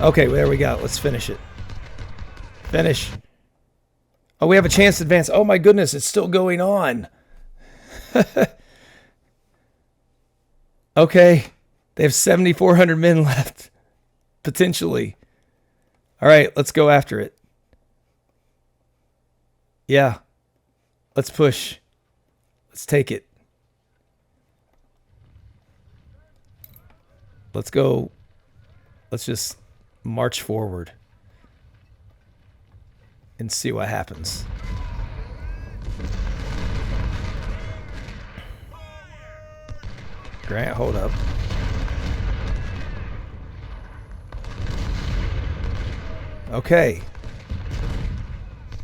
Okay, there we go. Let's finish it. Finish. Oh, we have a chance to advance. Oh my goodness, it's still going on. Okay. They have 7,400 men left. Potentially. All right, let's go after it. Yeah. Let's push. Let's take it. Let's go. Let's just march forward and see what happens. Grant, hold up. Okay.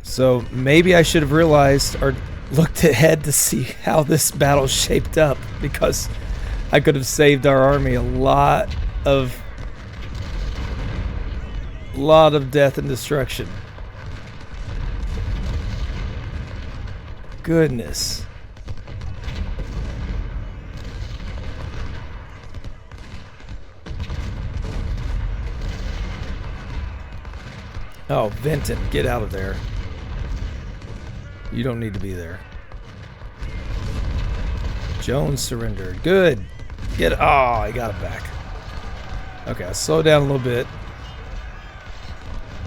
So maybe I should have realized or looked ahead to see how this battle shaped up, because I could have saved our army a lot of death and destruction. Goodness. Oh, Vinton, get out of there. You don't need to be there. Jones surrendered. Good. Get... Oh, I got it back. Okay, I'll slow down a little bit.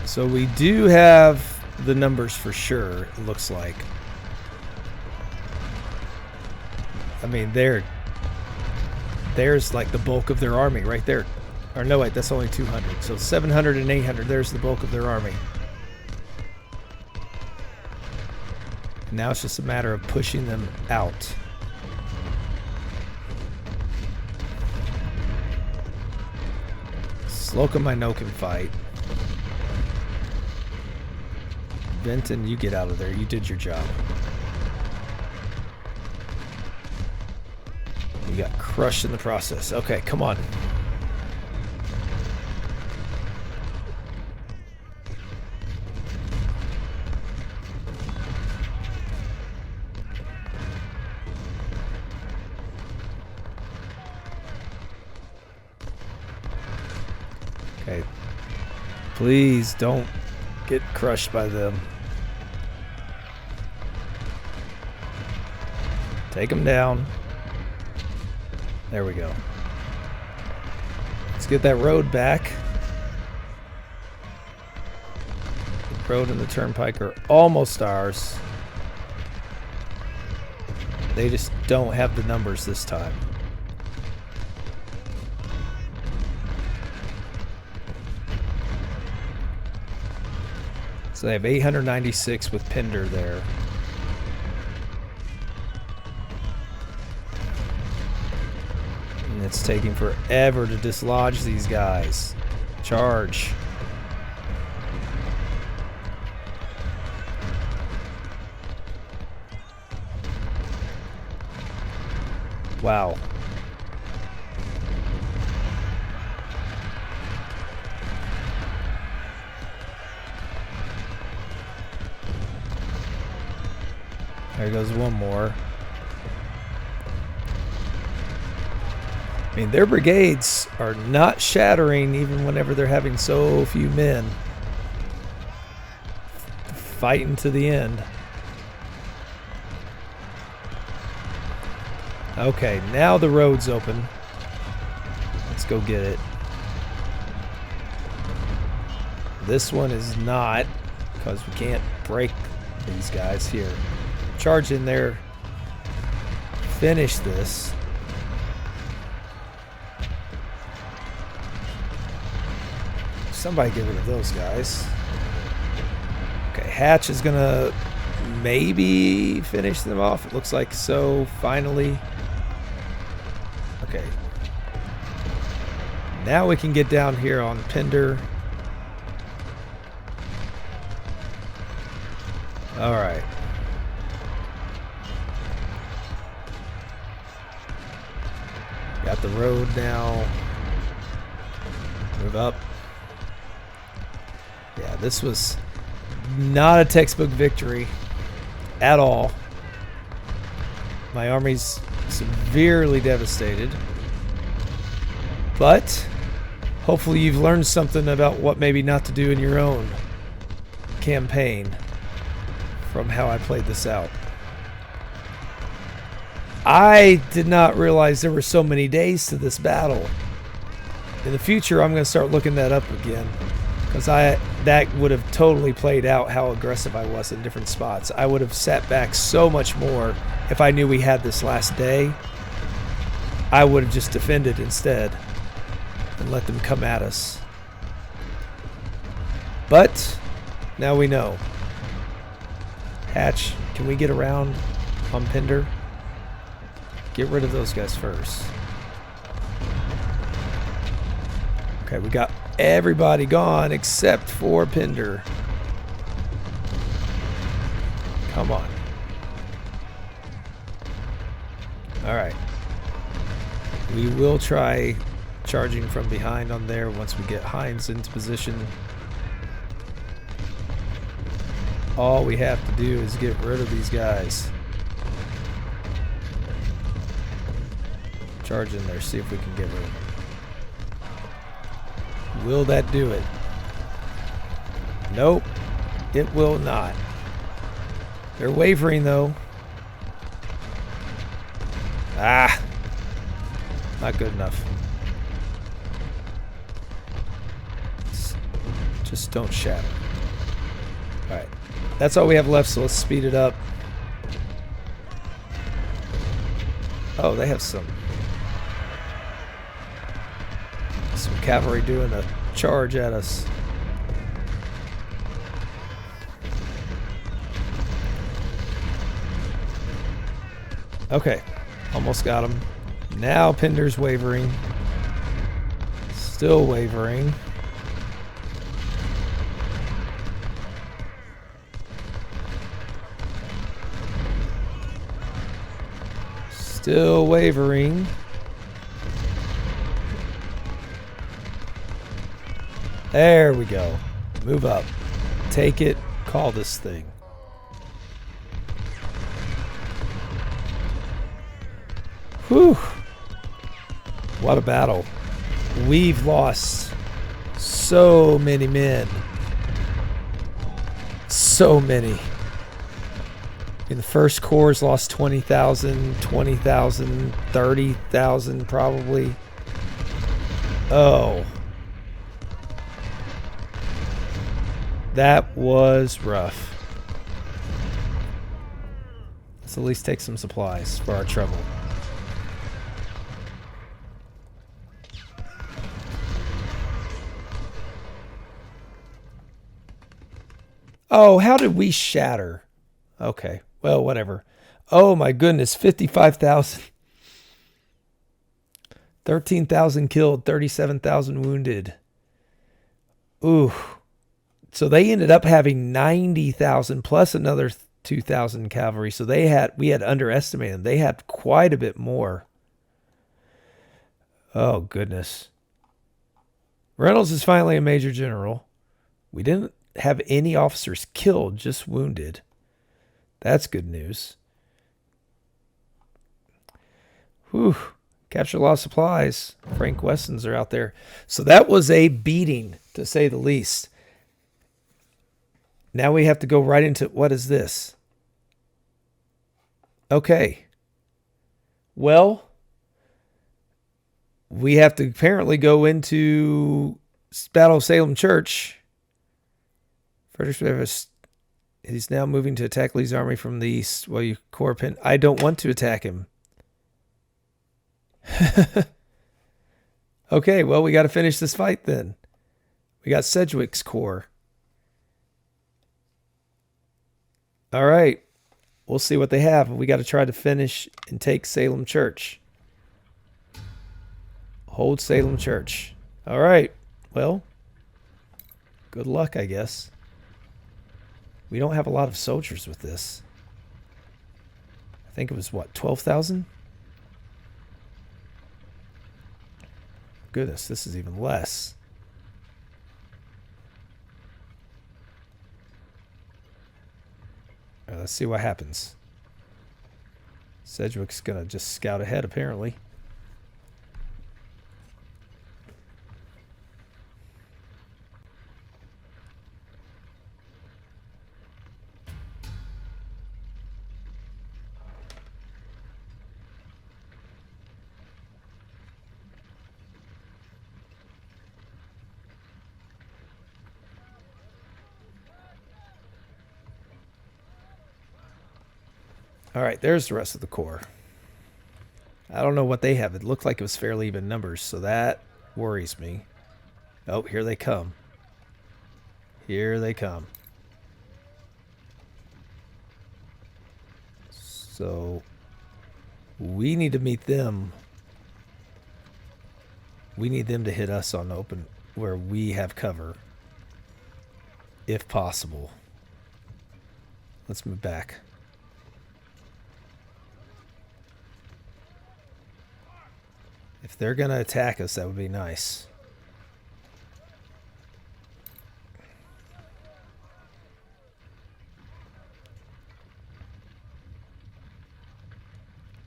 So we do have the numbers for sure, it looks like. I mean, there's like the bulk of their army right there. Or no, wait, that's only 200. So 700 and 800, there's the bulk of their army. Now it's just a matter of pushing them out. Slocum, I know, can fight. Benton, you get out of there. You did your job. You got crushed in the process. Okay, come on. Okay. Please don't get crushed by them. Take them down. There we go. Let's get that road back. The road and the turnpike are almost ours. They just don't have the numbers this time. So they have 896 with Pender there. And it's taking forever to dislodge these guys. Charge. Wow. There goes one more. I mean, their brigades are not shattering even whenever they're having so few men. Fighting to the end. Okay, now the road's open. Let's go get it. This one is not, because we can't break these guys here. Charge in there. Finish this. Somebody get rid of those guys. Okay, Hatch is gonna maybe finish them off. It looks like so, finally. Okay. Now we can get down here on Pender. Alright. Got the road now. Move up. Yeah, this was not a textbook victory at all. My army's severely devastated. But hopefully you've learned something about what maybe not to do in your own campaign from how I played this out. I did not realize there were so many days to this battle. In the future, I'm going to start looking that up again, because that would have totally played out how aggressive I was in different spots. I would have sat back so much more if I knew we had this last day. I would have just defended instead and let them come at us. But now we know. Hatch, can we get around on Pender? Get rid of those guys first. Okay, we got everybody gone except for Pender. Come on. Alright. We will try charging from behind on there once we get Hines into position. All we have to do is get rid of these guys. Charge in there, see if we can get rid of them. Will that do it? Nope, it will not. They're wavering though. Ah, not good enough. Just don't shatter. Alright, that's all we have left, so let's speed it up. Oh, they have some cavalry doing a charge at us. Okay, almost got him. Now Pender's wavering. Still wavering. Still wavering. There we go. Move up. Take it. Call this thing. Whew. What a battle. We've lost so many men. So many. In the first corps lost 20,000, 20,000, 30,000 probably. Oh. That was rough. Let's at least take some supplies for our trouble. Oh, how did we shatter? Okay, well, whatever. Oh my goodness, 55,000. 13,000 killed, 37,000 wounded. Ooh. So they ended up having 90,000 plus another 2,000 cavalry. So we had underestimated them. They had quite a bit more. Oh, goodness. Reynolds is finally a major general. We didn't have any officers killed, just wounded. That's good news. Whew. Capture lost supplies. Frank Westons are out there. So that was a beating, to say the least. Now we have to go right into, what is this? Okay. Well, we have to apparently go into Battle of Salem Church. Frederick, he's now moving to attack Lee's army from the east. Well, you core pin. I don't want to attack him. Okay, well, we got to finish this fight then. We got Sedgwick's corps. All right. We'll see what they have. We got to try to finish and take Salem Church. Hold Salem Church. All right. Well, good luck, I guess. We don't have a lot of soldiers with this. I think it was, what, 12,000? Goodness, this is even less. All right, let's see what happens. Sedgwick's going to just scout ahead, apparently. All right, there's the rest of the corps. I don't know what they have. It looked like it was fairly even numbers, so that worries me. Oh, here they come. Here they come. So we need to meet them. We need them to hit us on open where we have cover, if possible. Let's move back. If they're going to attack us, that would be nice.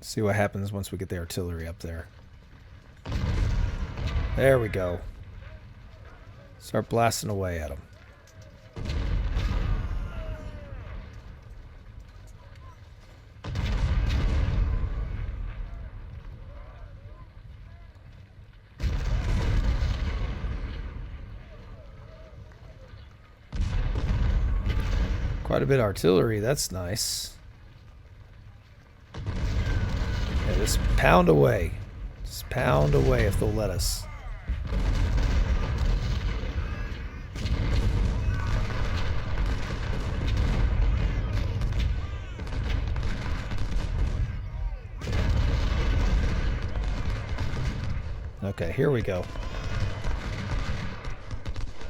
See what happens once we get the artillery up there. There we go. Start blasting away at them. Quite a bit of artillery, that's nice. Yeah, just pound away. Just pound away if they'll let us. Okay, here we go.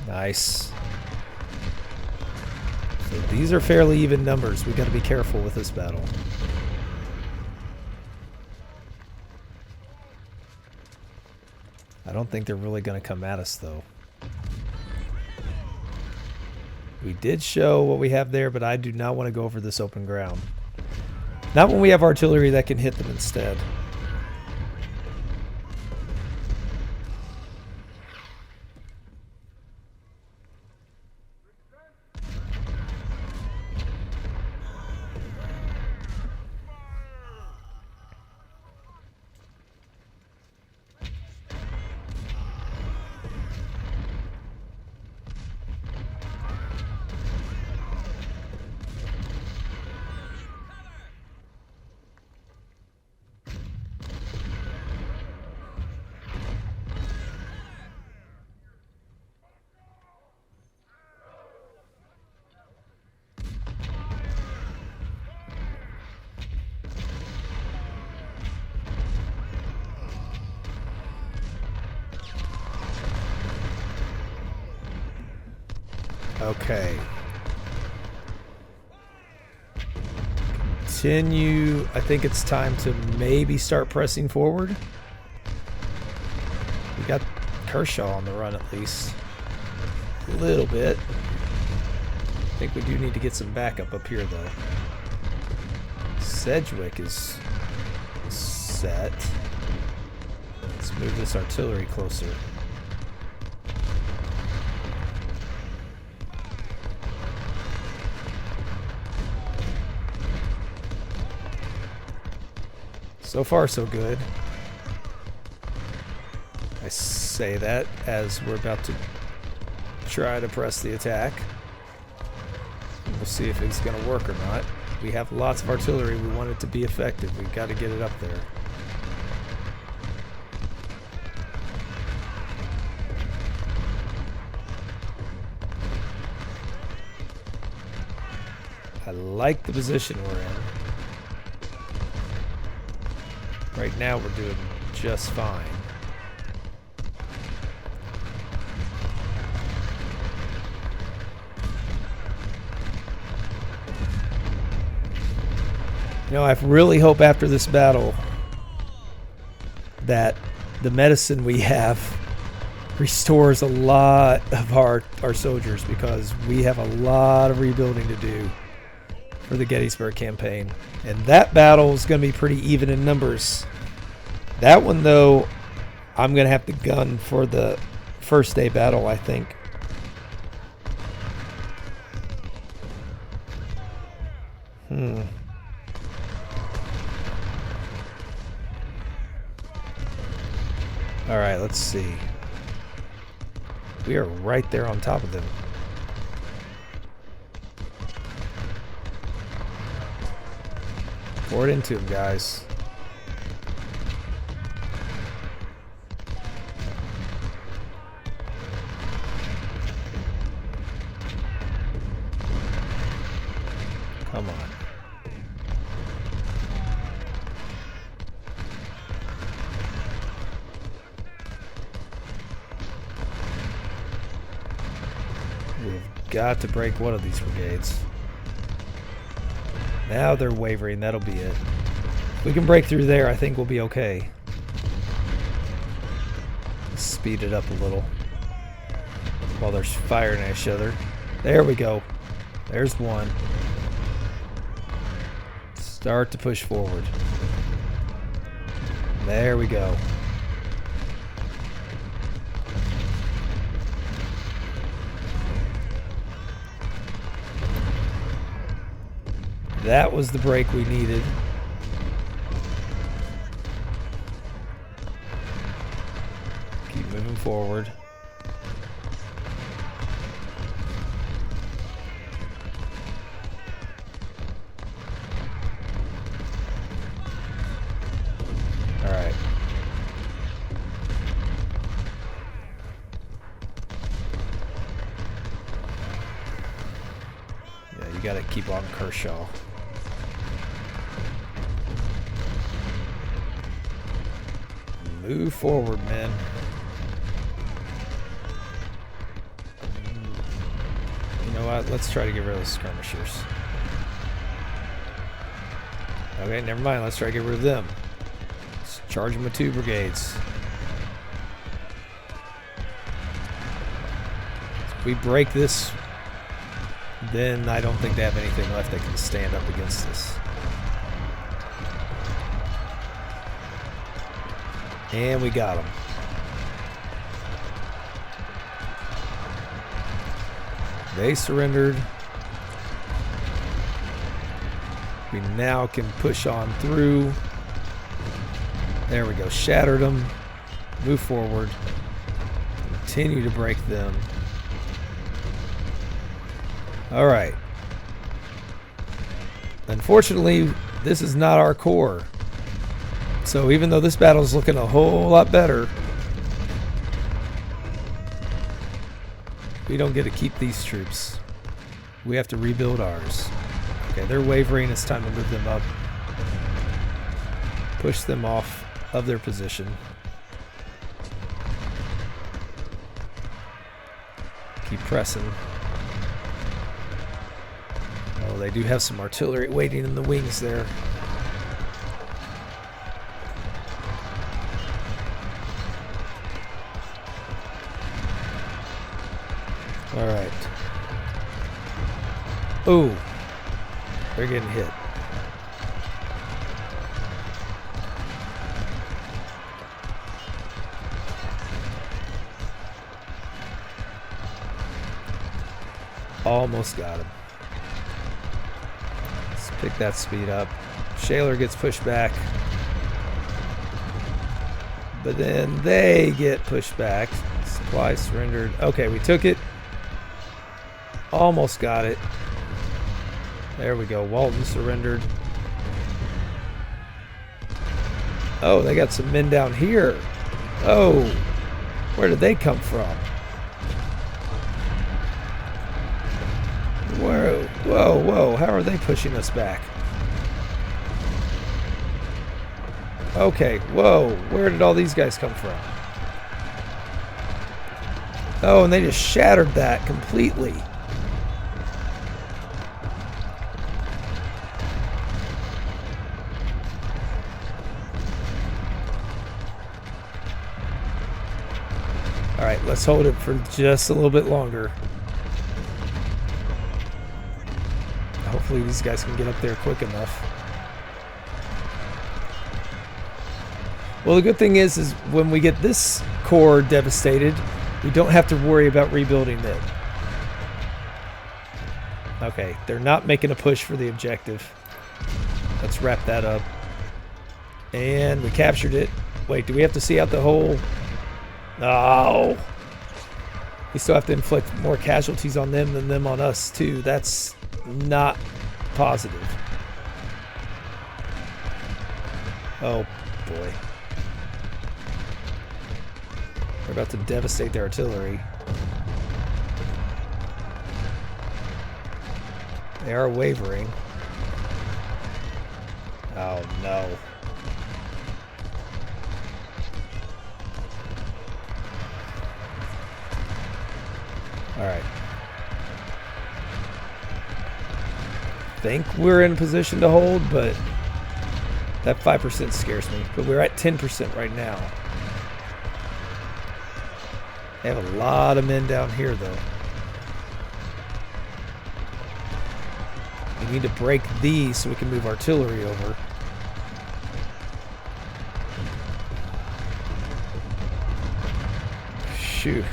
Nice. So these are fairly even numbers. We got to be careful with this battle. I don't think they're really going to come at us, though. We did show what we have there, but I do not want to go over this open ground. Not when we have artillery that can hit them instead. Okay. Continue. I think it's time to maybe start pressing forward. We got Kershaw on the run at least. A little bit. I think we do need to get some backup up here though. Sedgwick is set. Let's move this artillery closer. So far, so good. I say that as we're about to try to press the attack. We'll see if it's going to work or not. We have lots of artillery. We want it to be effective. We've got to get it up there. I like the position we're in. Right now we're doing just fine. You know, I really hope after this battle that the medicine we have restores a lot of our soldiers, because we have a lot of rebuilding to do for the Gettysburg campaign. And that battle is going to be pretty even in numbers. That one, though, I'm going to have to gun for the first day battle, I think. Alright, let's see. We are right there on top of them. Pour it into him, guys. Come on. We've got to break one of these brigades. Now they're wavering. That'll be it. If we can break through there, I think we'll be okay. Speed it up a little while they're firing at each other. There we go. There's one. Start to push forward. There we go. That was the break we needed. Keep moving forward. All right. Yeah, you got to keep on Kershaw. Move forward, man. You know what? Let's try to get rid of the skirmishers. Okay, never mind. Let's try to get rid of them. Let's charge them with 2 brigades. If we break this, then I don't think they have anything left that can stand up against us. And we got them. They surrendered. We now can push on through. There we go. Shattered them. Move forward. Continue to break them. All right. Unfortunately, this is not our core. So even though this battle is looking a whole lot better, we don't get to keep these troops. We have to rebuild ours. Okay, they're wavering. It's time to move them up. Push them off of their position. Keep pressing. Oh, they do have some artillery waiting in the wings there. All right. Oh, they're getting hit. Almost got him. Let's pick that speed up. Shaler gets pushed back. But then they get pushed back. Supply surrendered. Okay, we took it. Almost got it. There we go. Walton surrendered. Oh, they got some men down here. Oh, where did they come from? Whoa, whoa, whoa. How are they pushing us back? Okay, whoa. Where did all these guys come from? Oh, and they just shattered that completely. All right, let's hold it for just a little bit longer. Hopefully these guys can get up there quick enough. Well, the good thing is when we get this core devastated, we don't have to worry about rebuilding it. Okay, they're not making a push for the objective. Let's wrap that up. And we captured it. Wait, do we have to see out the whole... No. We still have to inflict more casualties on them than them on us, too. That's not positive. Oh, boy. We're about to devastate their artillery. They are wavering. Oh, no. All right. Think we're in position to hold, but that 5% scares me. But we're at 10% right now. They have a lot of men down here, though. We need to break these so we can move artillery over. Shoot.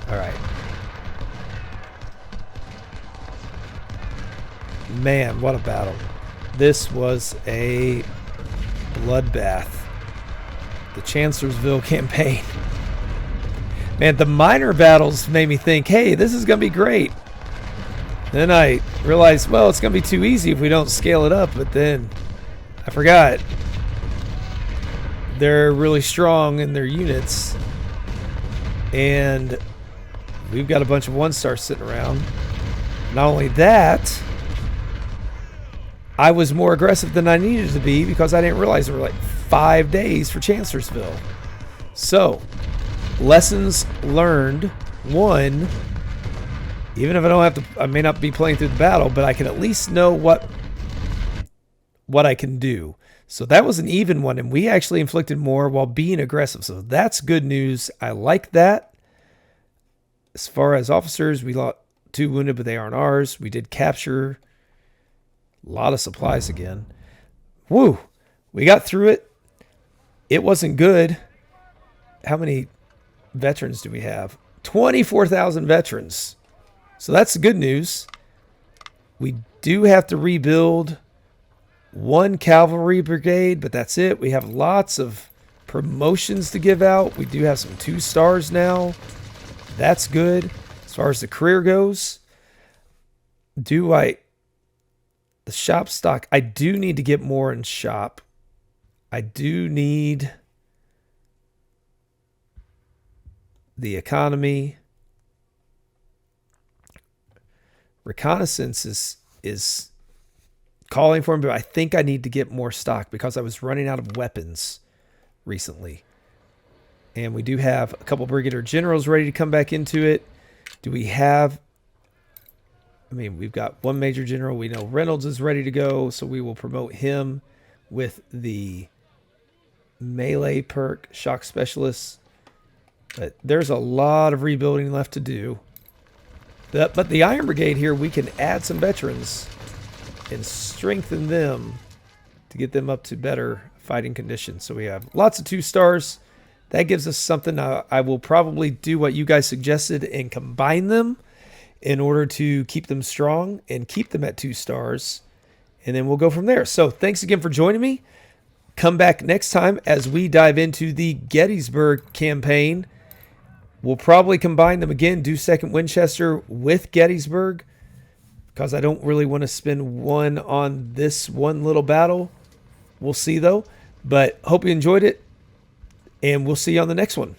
All right. Man, what a battle. This was a bloodbath. The Chancellorsville campaign. Man, the minor battles made me think, hey, this is going to be great. Then I realized, well, it's going to be too easy if we don't scale it up. But then I forgot. They're really strong in their units. And we've got a bunch of one-stars sitting around. Not only that, I was more aggressive than I needed to be because I didn't realize there were like 5 days for Chancellorsville. So, lessons learned. One, even if I don't have to, I may not be playing through the battle, but I can at least know what I can do. So that was an even one, and we actually inflicted more while being aggressive. So that's good news. I like that. As far as officers, we lost 2 wounded, but they aren't ours. We did capture a lot of supplies again. Woo! We got through it. It wasn't good. How many veterans do we have? 24,000 veterans. So that's the good news. We do have to rebuild 1 cavalry brigade, but that's it. We have lots of promotions to give out. We do have some 2 stars now. That's good. As far as the career goes, the shop stock, I do need to get more in shop. I do need the economy. Reconnaissance is calling for me, but I think I need to get more stock because I was running out of weapons recently. And we do have a couple brigadier generals ready to come back into it. Do we have... I mean, we've got 1 major general. We know Reynolds is ready to go, so we will promote him with the melee perk, shock specialist. But there's a lot of rebuilding left to do. But the Iron Brigade here, we can add some veterans and strengthen them to get them up to better fighting conditions. So we have lots of 2 stars. That gives us something. I will probably do what you guys suggested and combine them in order to keep them strong and keep them at 2 stars. And then we'll go from there. So thanks again for joining me. Come back next time as we dive into the Gettysburg campaign. We'll probably combine them again, do 2nd Winchester with Gettysburg, because I don't really want to spend one on this one little battle. We'll see, though. But hope you enjoyed it, and we'll see you on the next one.